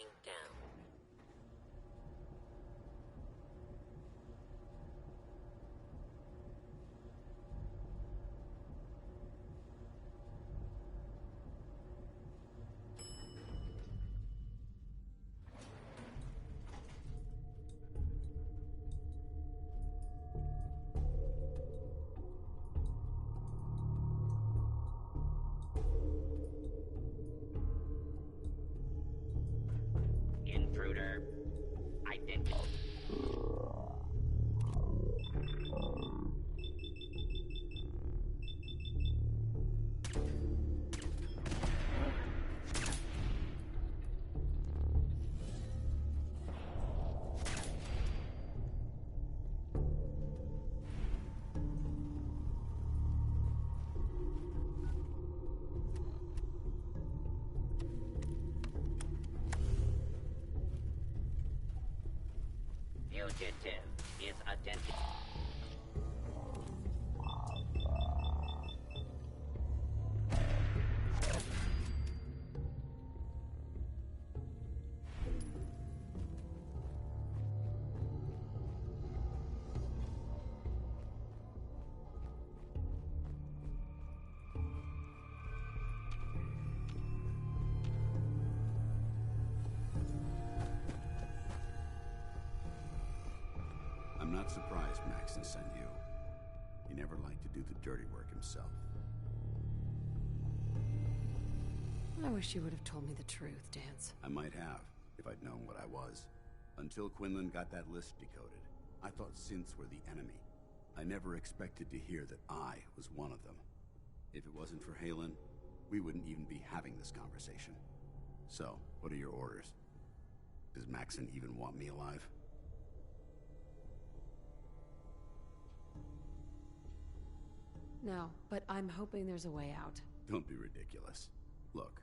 going down. Intruder identified. Fugitive is identified. I'm not surprised Maxon sent you. He never liked to do the dirty work himself. I wish you would have told me the truth, Dance. I might have, if I'd known what I was. Until Quinlan got that list decoded, I thought synths were the enemy. I never expected to hear that I was one of them. If it wasn't for Halen, we wouldn't even be having this conversation. So, what are your orders? Does Maxon even want me alive? No, but I'm hoping there's a way out. Don't be ridiculous. Look,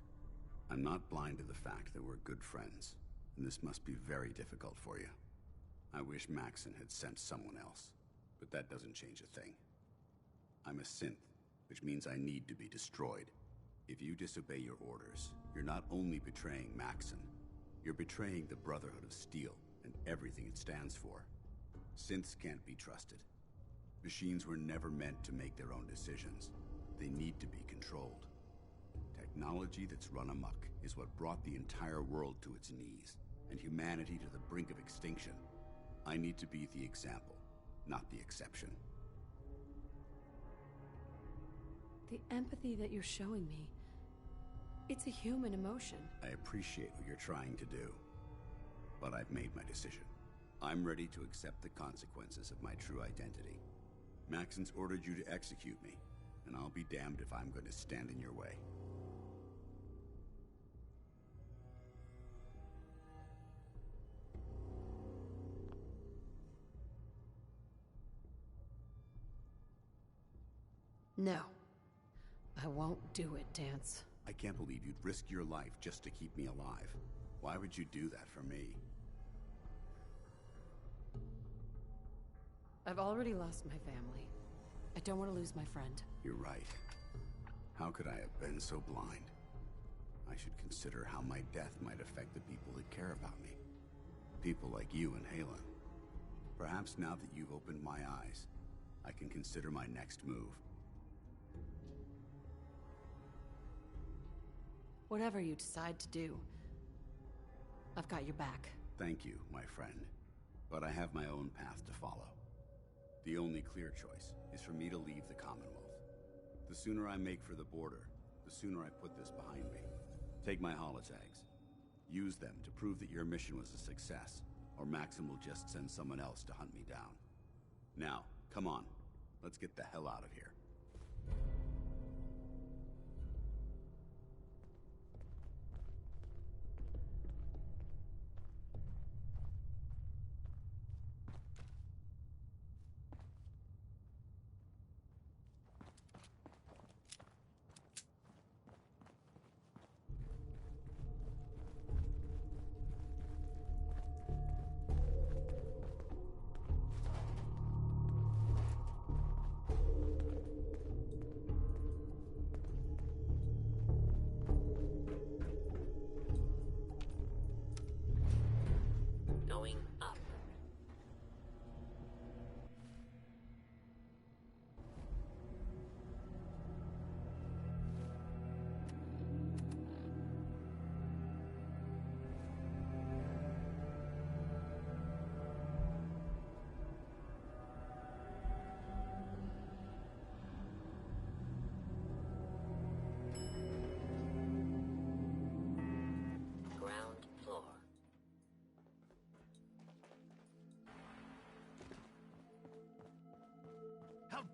I'm not blind to the fact that we're good friends, and this must be very difficult for you. I wish Maxon had sent someone else, but that doesn't change a thing. I'm a synth, which means I need to be destroyed. If you disobey your orders, you're not only betraying Maxon, you're betraying the Brotherhood of Steel and everything it stands for. Synths can't be trusted. Machines were never meant to make their own decisions. They need to be controlled. Technology that's run amok is what brought the entire world to its knees, and humanity to the brink of extinction. I need to be the example, not the exception. The empathy that you're showing me, it's a human emotion. I appreciate what you're trying to do, but I've made my decision. I'm ready to accept the consequences of my true identity. Maxon's ordered you to execute me, and I'll be damned if I'm going to stand in your way. No. I won't do it, Dance. I can't believe you'd risk your life just to keep me alive. Why would you do that for me? I've already lost my family. I don't want to lose my friend. You're right. How could I have been so blind? I should consider how my death might affect the people that care about me. People like you and Halen. Perhaps now that you've opened my eyes, I can consider my next move. Whatever you decide to do, I've got your back. Thank you, my friend. But I have my own path to follow. The only clear choice is for me to leave the Commonwealth. The sooner I make for the border, the sooner I put this behind me. Take my holotags. Use them to prove that your mission was a success, or Maxon will just send someone else to hunt me down. Now, come on. Let's get the hell out of here.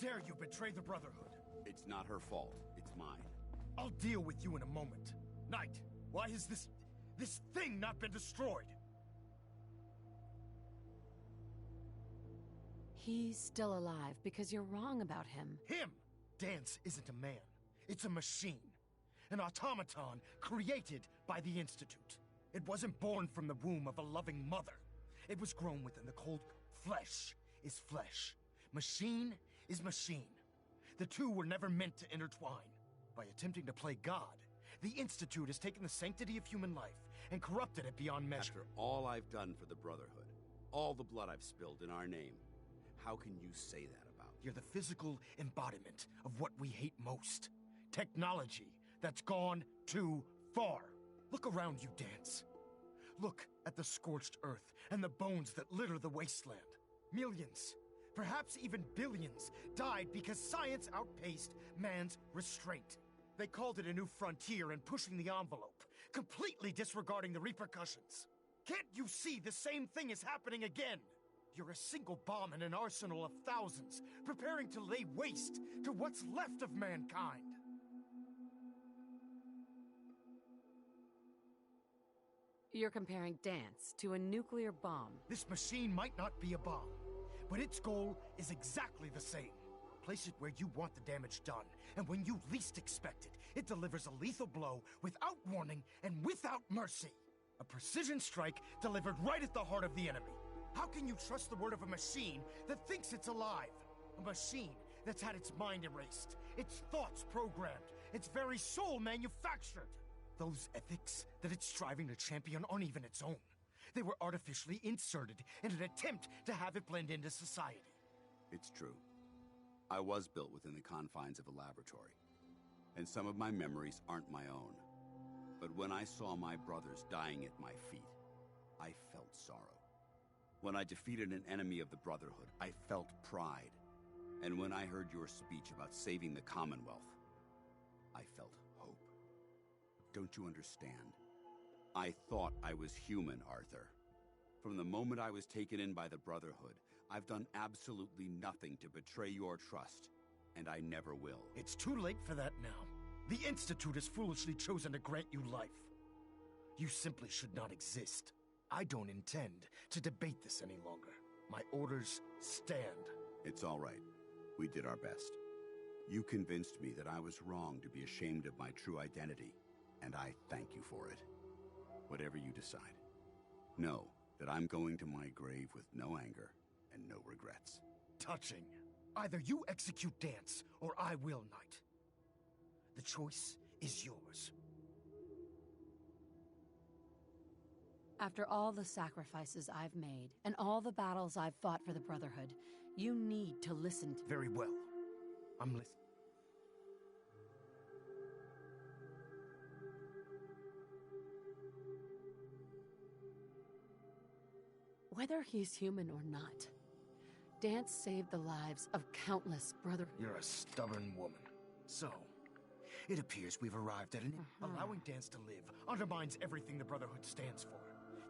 dare you betray the Brotherhood? It's not her fault. It's mine. I'll deal with you in a moment. Knight, why has this thing not been destroyed? He's still alive because you're wrong about him. Him! Dance isn't a man. It's a machine. An automaton created by the Institute. It wasn't born from the womb of a loving mother. It was grown within the cold. Flesh is flesh. Machine is machine. The two were never meant to intertwine. By attempting to play God, the Institute has taken the sanctity of human life and corrupted it beyond measure. After all I've done for the Brotherhood, all the blood I've spilled in our name, how can you say that about me? You're the physical embodiment of what we hate most. Technology that's gone too far. Look around you, Dance. Look at the scorched earth and the bones that litter the wasteland. Millions, perhaps even billions, died because science outpaced man's restraint. They called it a new frontier and pushing the envelope, completely disregarding the repercussions. Can't you see the same thing is happening again? You're a single bomb in an arsenal of thousands, preparing to lay waste to what's left of mankind. You're comparing Dance to a nuclear bomb. This machine might not be a bomb, but its goal is exactly the same. Place it where you want the damage done, and when you least expect it, it delivers a lethal blow without warning and without mercy. A precision strike delivered right at the heart of the enemy. How can you trust the word of a machine that thinks it's alive? A machine that's had its mind erased, its thoughts programmed, its very soul manufactured. Those ethics that it's striving to champion aren't even its own. They were artificially inserted in an attempt to have it blend into society. It's true. I was built within the confines of a laboratory, and some of my memories aren't my own. But when I saw my brothers dying at my feet, I felt sorrow. When I defeated an enemy of the Brotherhood, I felt pride. And when I heard your speech about saving the Commonwealth, I felt hope. Don't you understand? I thought I was human, Arthur. From the moment I was taken in by the Brotherhood, I've done absolutely nothing to betray your trust, and I never will. It's too late for that now. The Institute has foolishly chosen to grant you life. You simply should not exist. I don't intend to debate this any longer. My orders stand. It's all right. We did our best. You convinced me that I was wrong to be ashamed of my true identity, and I thank you for it. Whatever you decide, know that I'm going to my grave with no anger and no regrets. Touching. Either you execute Dance, or I will, Knight. The choice is yours. After all the sacrifices I've made, and all the battles I've fought for the Brotherhood, you need to listen to— Very well. I'm listening. Whether he's human or not, Dance saved the lives of countless brother— You're a stubborn woman. So, it appears we've arrived at an— Allowing Dance to live undermines everything the Brotherhood stands for.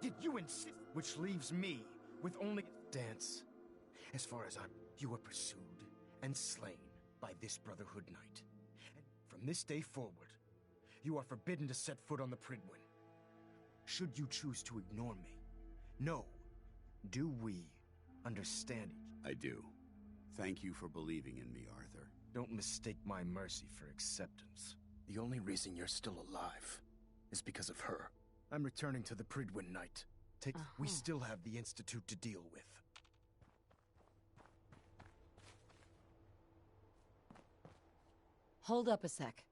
Yet you insist— Which leaves me with only— Dance. As far as you were pursued and slain by this Brotherhood Knight. And from this day forward, you are forbidden to set foot on the Prydwen. Should you choose to ignore me, know, do we understand each other? I do. Thank you for believing in me, Arthur. Don't mistake my mercy for acceptance. The only reason you're still alive is because of her. I'm returning to the Prydwen Knight. We still have the Institute to deal with. Hold up a sec.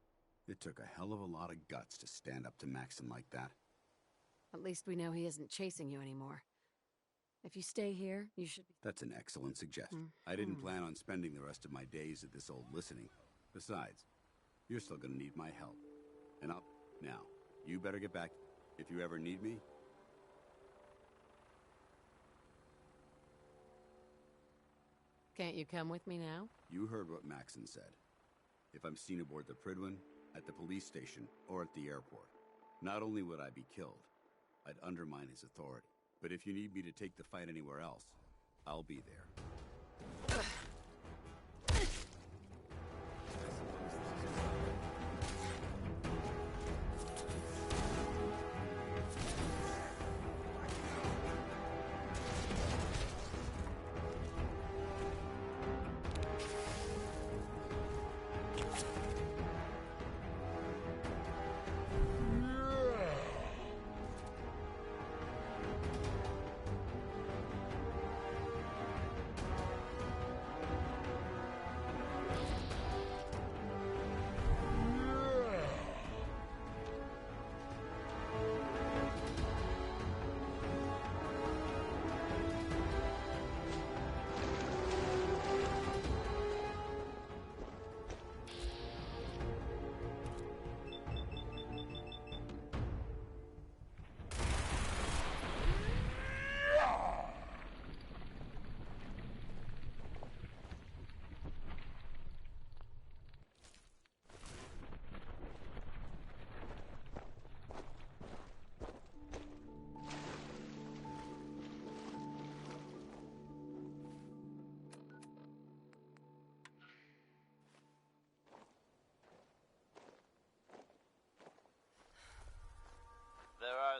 It took a hell of a lot of guts to stand up to Maxon like that. At least we know he isn't chasing you anymore. If you stay here, you should be— That's an excellent suggestion. I didn't plan on spending the rest of my days at this old listening. Besides, you're still gonna need my help. And now, you better get back if you ever need me. Can't you come with me now? You heard what Maxon said. If I'm seen aboard the Prydwen, at the police station, or at the airport, not only would I be killed, I'd undermine his authority. But if you need me to take the fight anywhere else, I'll be there.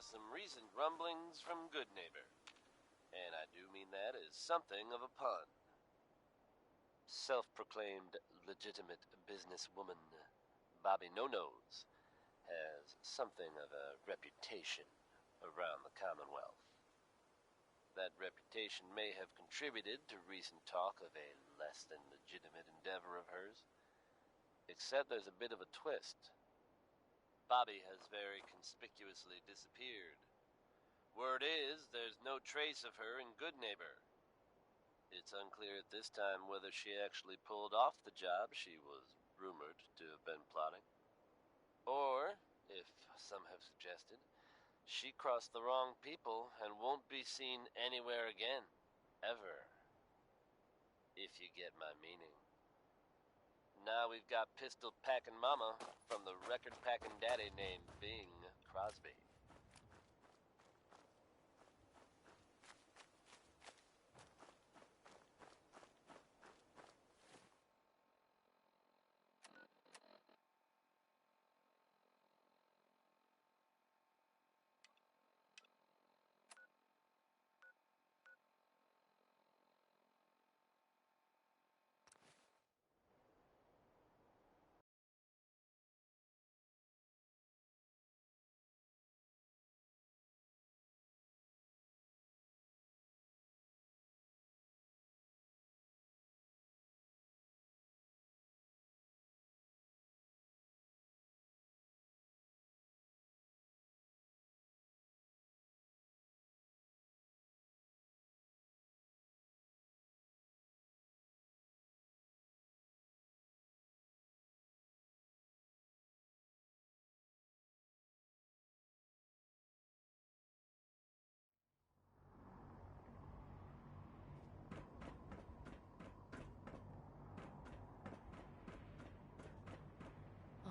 some recent rumblings from Good Neighbor. And I do mean that as something of a pun. Self-proclaimed legitimate businesswoman Bobby No-Nose has something of a reputation around the Commonwealth. That reputation may have contributed to recent talk of a less than legitimate endeavor of hers. Except there's a bit of a twist. Bobby has very conspicuously disappeared. Word is, there's no trace of her in Good Neighbor. It's unclear at this time whether she actually pulled off the job she was rumored to have been plotting. Or, if some have suggested, she crossed the wrong people and won't be seen anywhere again. Ever. If you get my meaning. Now we've got pistol-packing mama from the record-packing daddy named Bing Crosby.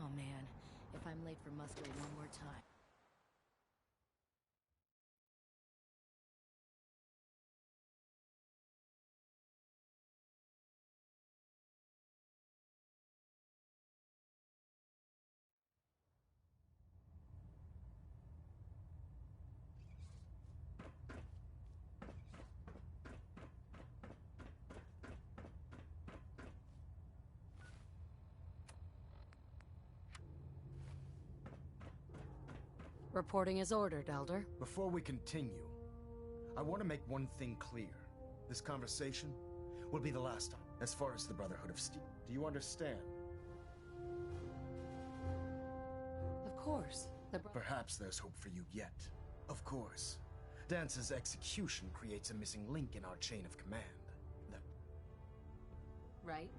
Oh man, if I'm late for muster one more time. Reporting as ordered, Elder. Before we continue, I want to make one thing clear. This conversation will be the last time, as far as the Brotherhood of Steel. Do you understand? Of course. Perhaps there's hope for you yet. Of course. Dance's execution creates a missing link in our chain of command. That... Right?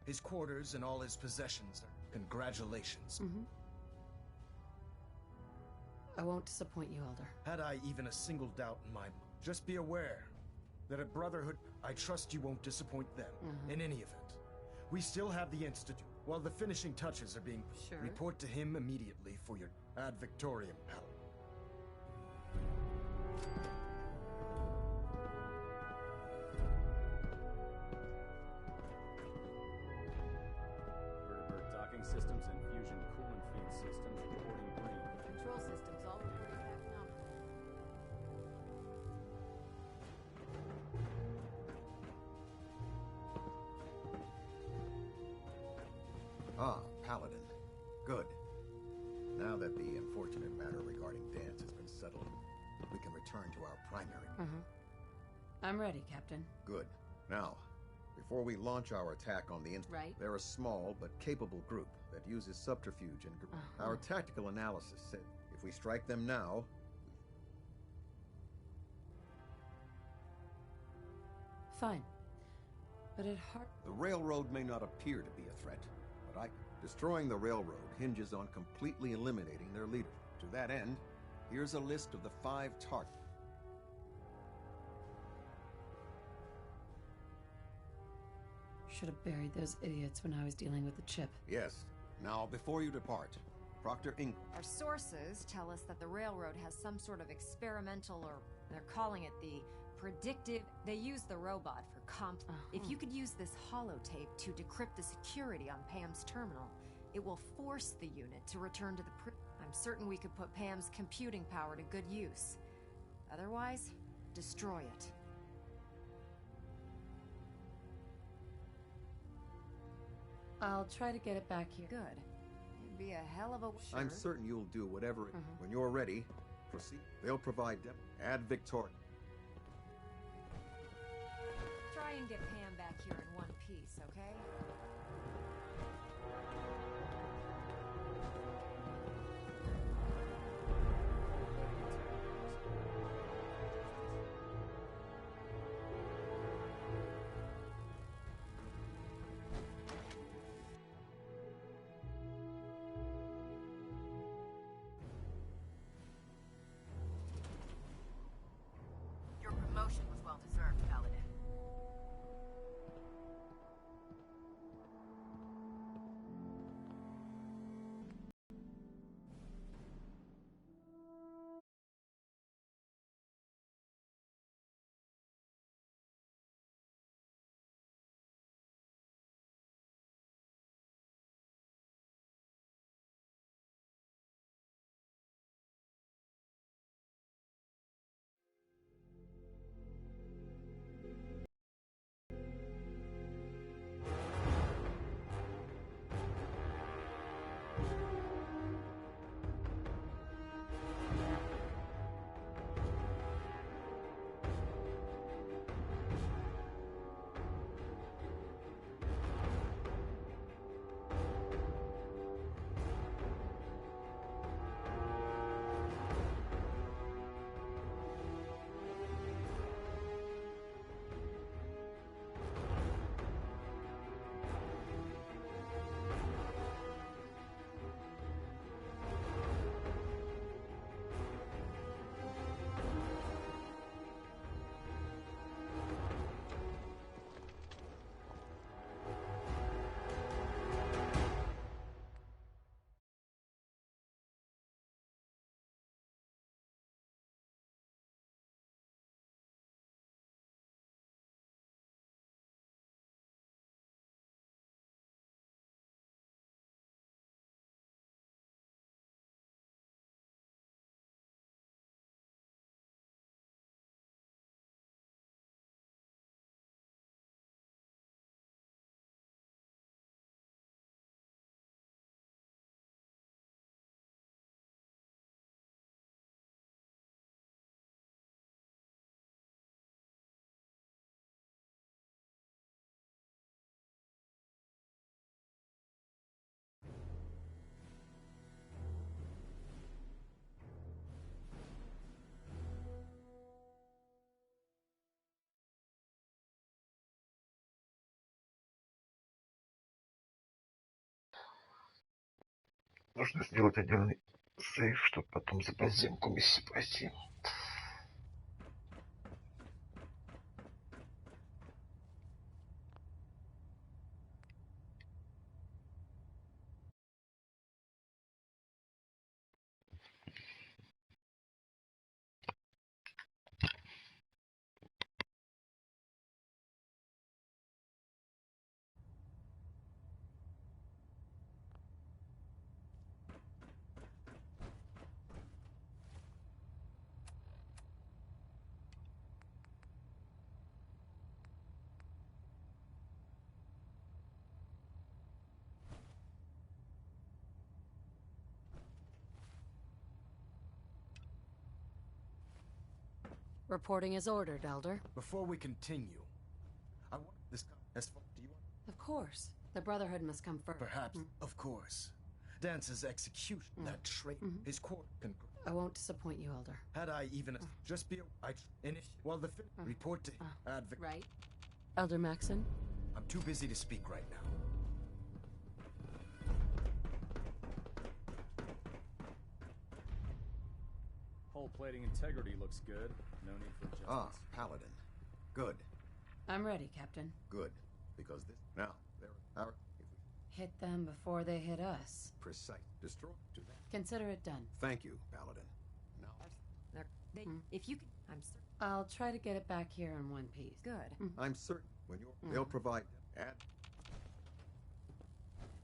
His quarters and all his possessions. Congratulations. I won't disappoint you, Elder. Had I even a single doubt in my mind, just be aware that at Brotherhood, I trust you won't disappoint them. In any event, we still have the Institute. While the finishing touches are being put, report to him immediately for your ad victoriam, pal. Systems and fusion coolant feed systems reporting green. Control systems all reporting back now. Ah, Paladin. Good. Now that the unfortunate matter regarding Dance has been settled, we can return to our primary. I'm ready, Captain. Good. Now, before we launch our attack on the they're a small but capable group that uses subterfuge and our tactical analysis said if we strike them now... Fine. But at heart... The railroad may not appear to be a threat, but destroying the railroad hinges on completely eliminating their leader. To that end, here's a list of the 5 targets. Should have buried those idiots when I was dealing with the chip. Yes. Now, before you depart, Proctor Ingram. Our sources tell us that the railroad has some sort of experimental, or they're calling it the predictive... They use the robot for If you could use this holotape to decrypt the security on Pam's terminal, It will force the unit to return to the I'm certain we could put Pam's computing power to good use. Otherwise, destroy it. I'll try to get it back here. Good. It'd be a hell of a... Sure. I'm certain you'll do whatever... When you're ready, proceed. They'll provide... Add Victoria. Try and get Pam back here in one piece, okay? Your promotion was well deserved, Paladin. Нужно сделать отдельный сейф, чтобы потом за подземку миссию пройти. Reporting as ordered, Elder. Before we continue, I want this. Do you want? Of course. The Brotherhood must come first. Perhaps. Of course. Dance's execution, that trait, his court. I won't disappoint you, Elder. Had I even just be well, the report to advocate. Right. Elder Maxon? I'm too busy to speak right now. Hull plating integrity looks good. No need for adjustments. Ah, Paladin. Good. I'm ready, Captain. Good. Because this... Now, they're our... Hit them before they hit us. Precise. Destroy to them. Consider it done. Thank you, Paladin. Now... If you can... I'm certain... I'll try to get it back here in one piece. Good. I'm certain when you're... They'll provide...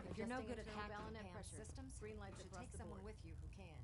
If you're no good at hacking PAM systems, green lights should take someone with you who can.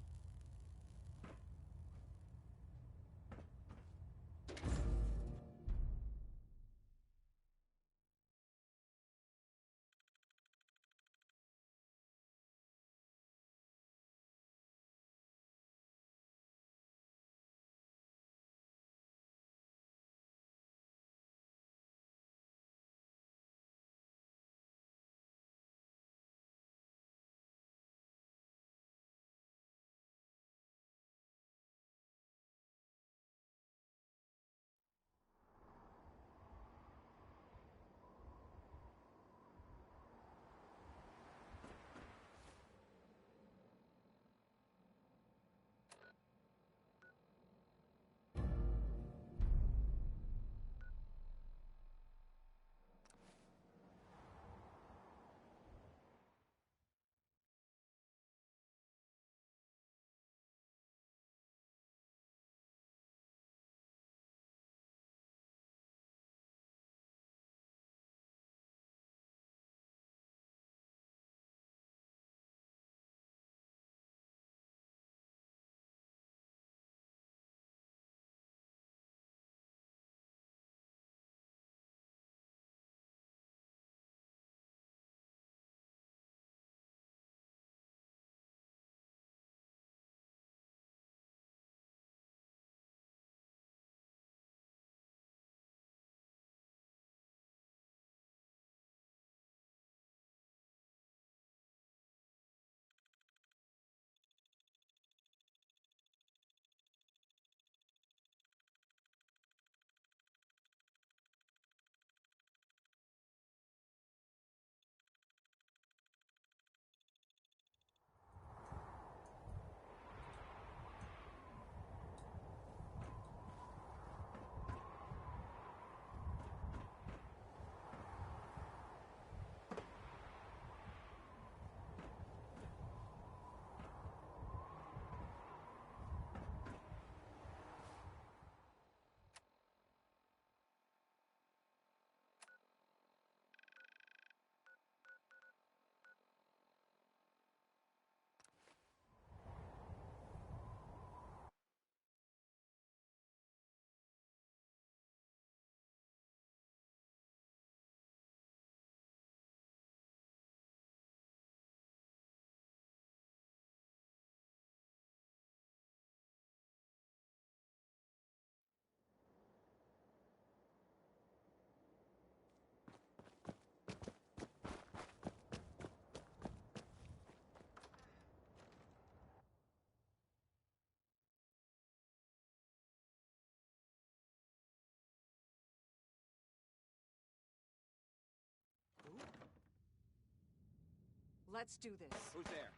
Let's do this. Who's there?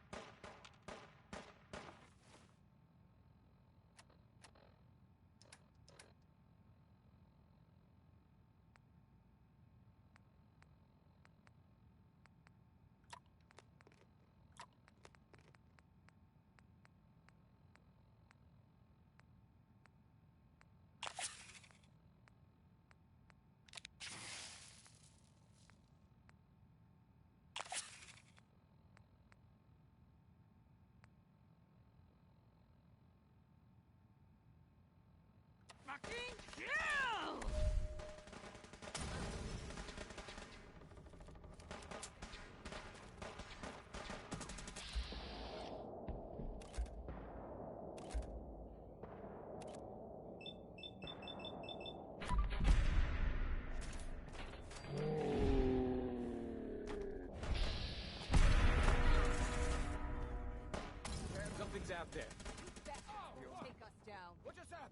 Fucking kill! Something's out there. You'll take us down. What just happened?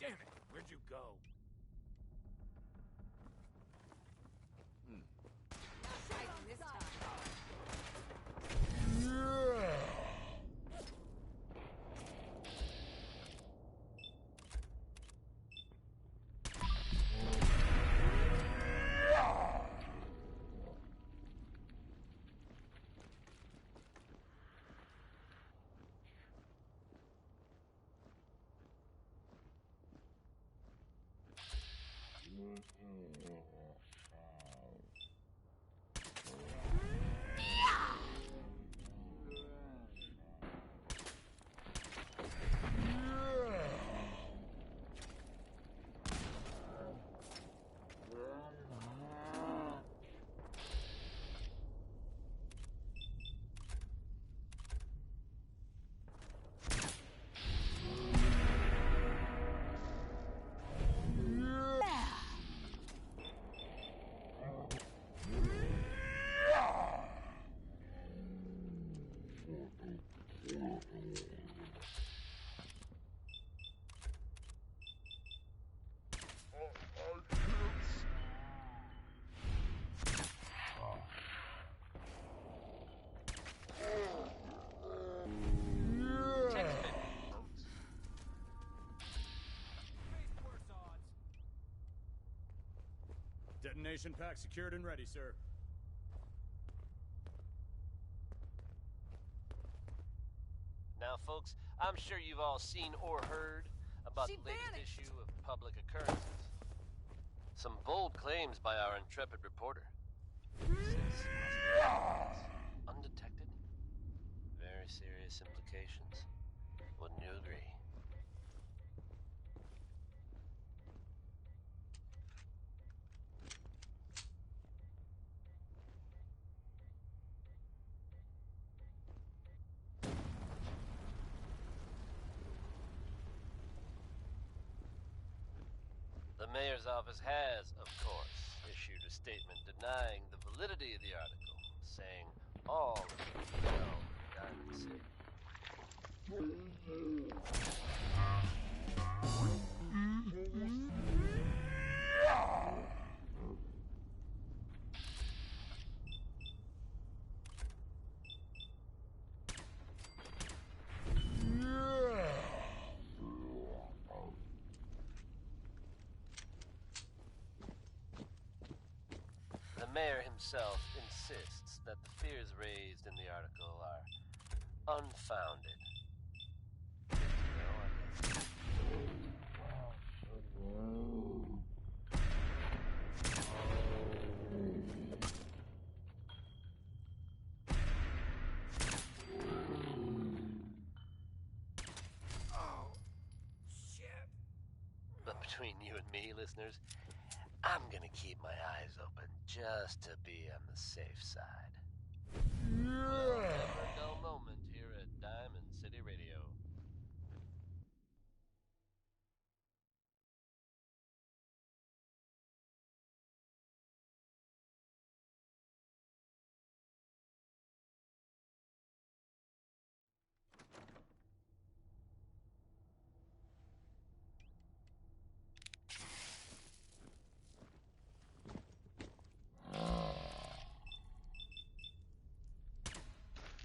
Damn it! Where'd you go? This time. Detonation pack secured and ready, sir. Now, folks, I'm sure you've all seen or heard about the latest issue of Public Occurrences. Some bold claims by our intrepid reporter. Says undetected? Very serious implications. Wouldn't you agree? The mayor's office has, of course, issued a statement denying the validity of the article, saying all of the diamond city. The mayor himself insists that the fears raised in the article are unfounded. Oh, shit. But between you and me, listeners, I'm gonna keep my eyes open just to be on the safe side. Well, never a dull moment here at Diamond City Radio.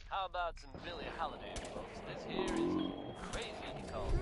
How about some Billie Holiday, folks? This here is crazy, he calls it.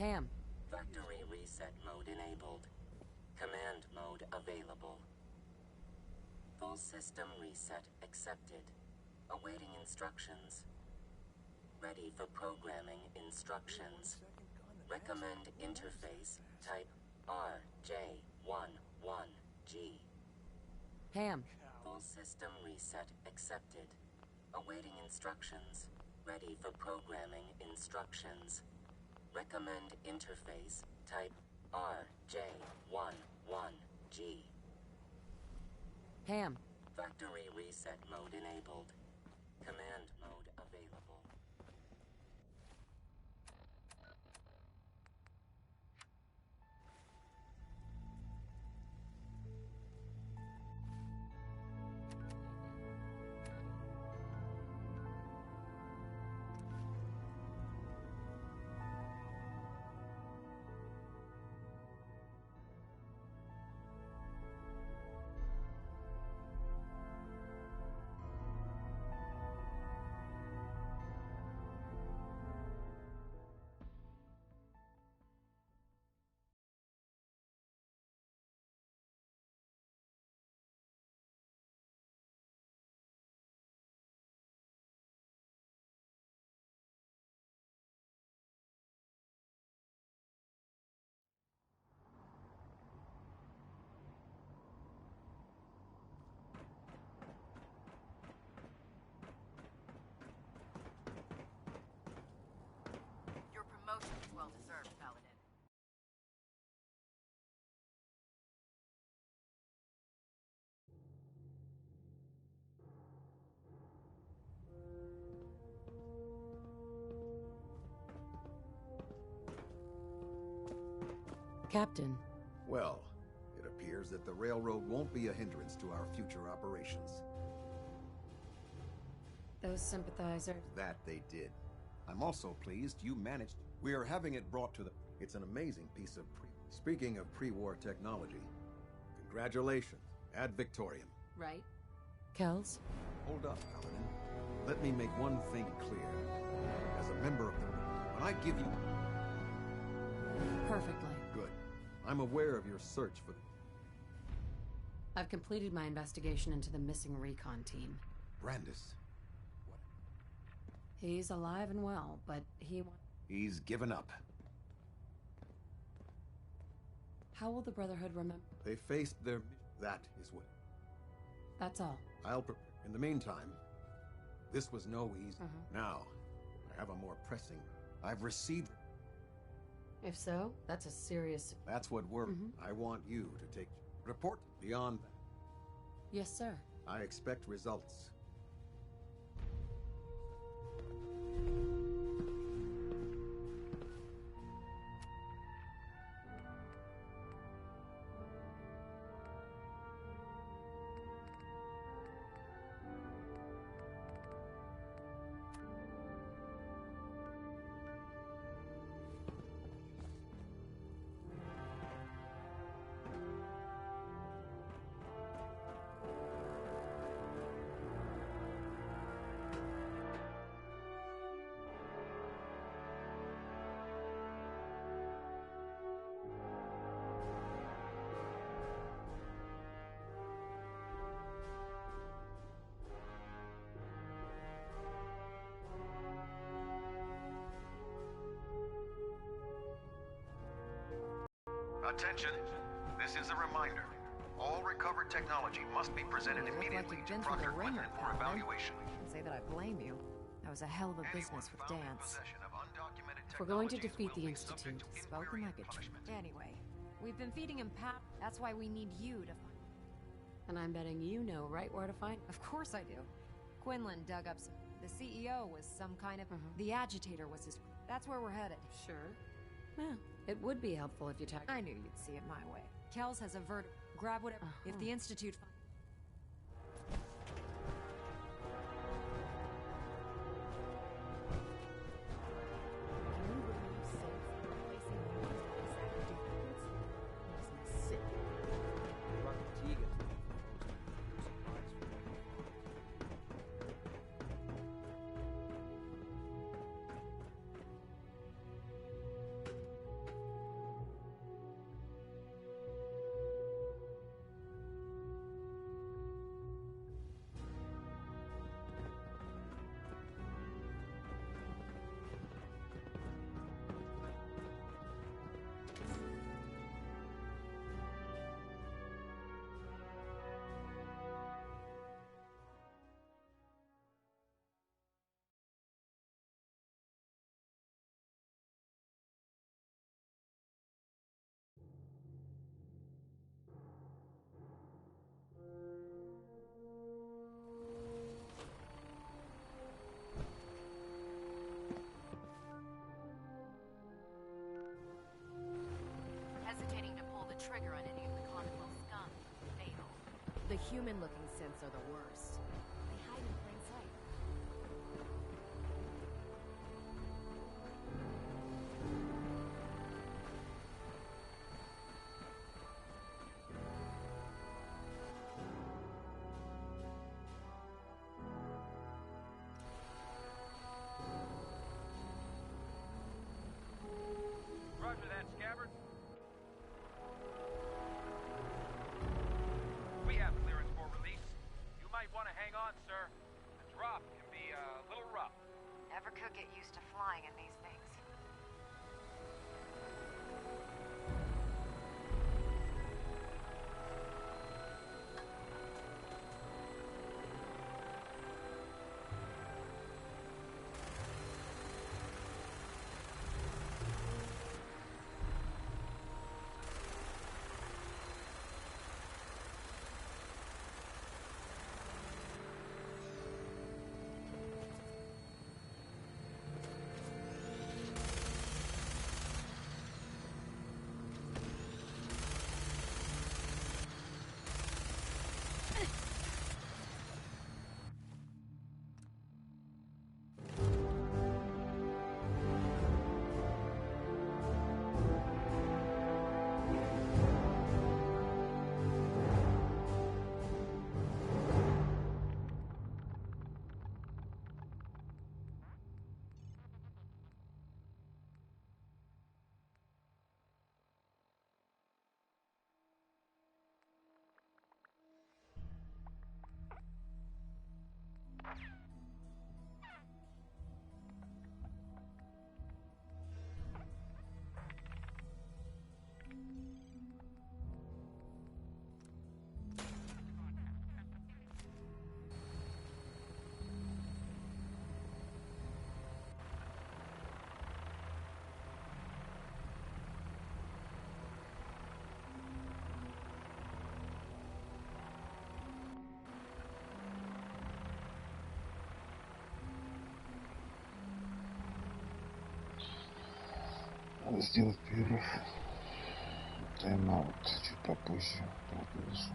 Ham. Factory reset mode enabled. Command mode available. Full system reset accepted. Awaiting instructions. Ready for programming instructions. Recommend interface type RJ11G. Ham. Full system reset accepted. Awaiting instructions. Ready for programming instructions. Recommend interface type RJ11G. Ham. Factory reset mode enabled. Command mode available. Your promotion is well deserved, Paladin. Captain. Well, it appears that the railroad won't be a hindrance to our future operations. Those sympathizers. That they did. I'm also pleased you managed. We are having it brought to the... It's an amazing piece of Speaking of pre-war technology, congratulations. Ad Victoriam. Right. Kells? Hold up, Paladin. Let me make one thing clear. As a member of the... When I give you... Perfectly. Good. I'm aware of your search for the... I've completed my investigation into the missing recon team. Brandis. He's alive and well, but He's given up. How will the Brotherhood remember? They faced their... That is what... That's all. In the meantime, this was no easy... Now, I have a more pressing... I've received... If so, that's a serious... That's what we're... I want you to take... Report beyond that. Yes, sir. I expect results. Attention. This is a reminder. All recovered technology must be presented immediately to Proctor Quinlan for evaluation. Say that I blame you. That was a hell of a business with Dance. We're going to defeat the Institute. Spoken like a Anyway, we've been feeding him pap. That's why we need you to find... And I'm betting you know right where to find... Of course I do. Quinlan dug up some... The CEO was some kind of... The agitator was his... That's where we're headed. Sure. Yeah, it would be helpful if you I knew you'd see it my way. Kells has a verdict. Grab whatever... If the Institute... human-looking synths are the worst. They hide in plain sight. Roger that, Scabbard. We have clearance for release. You might want to hang on, sir. The drop can be a little rough. Never could get used to flying in these things. Надо сделать перерыв. Тайм-аут. Чуть попозже продолжу.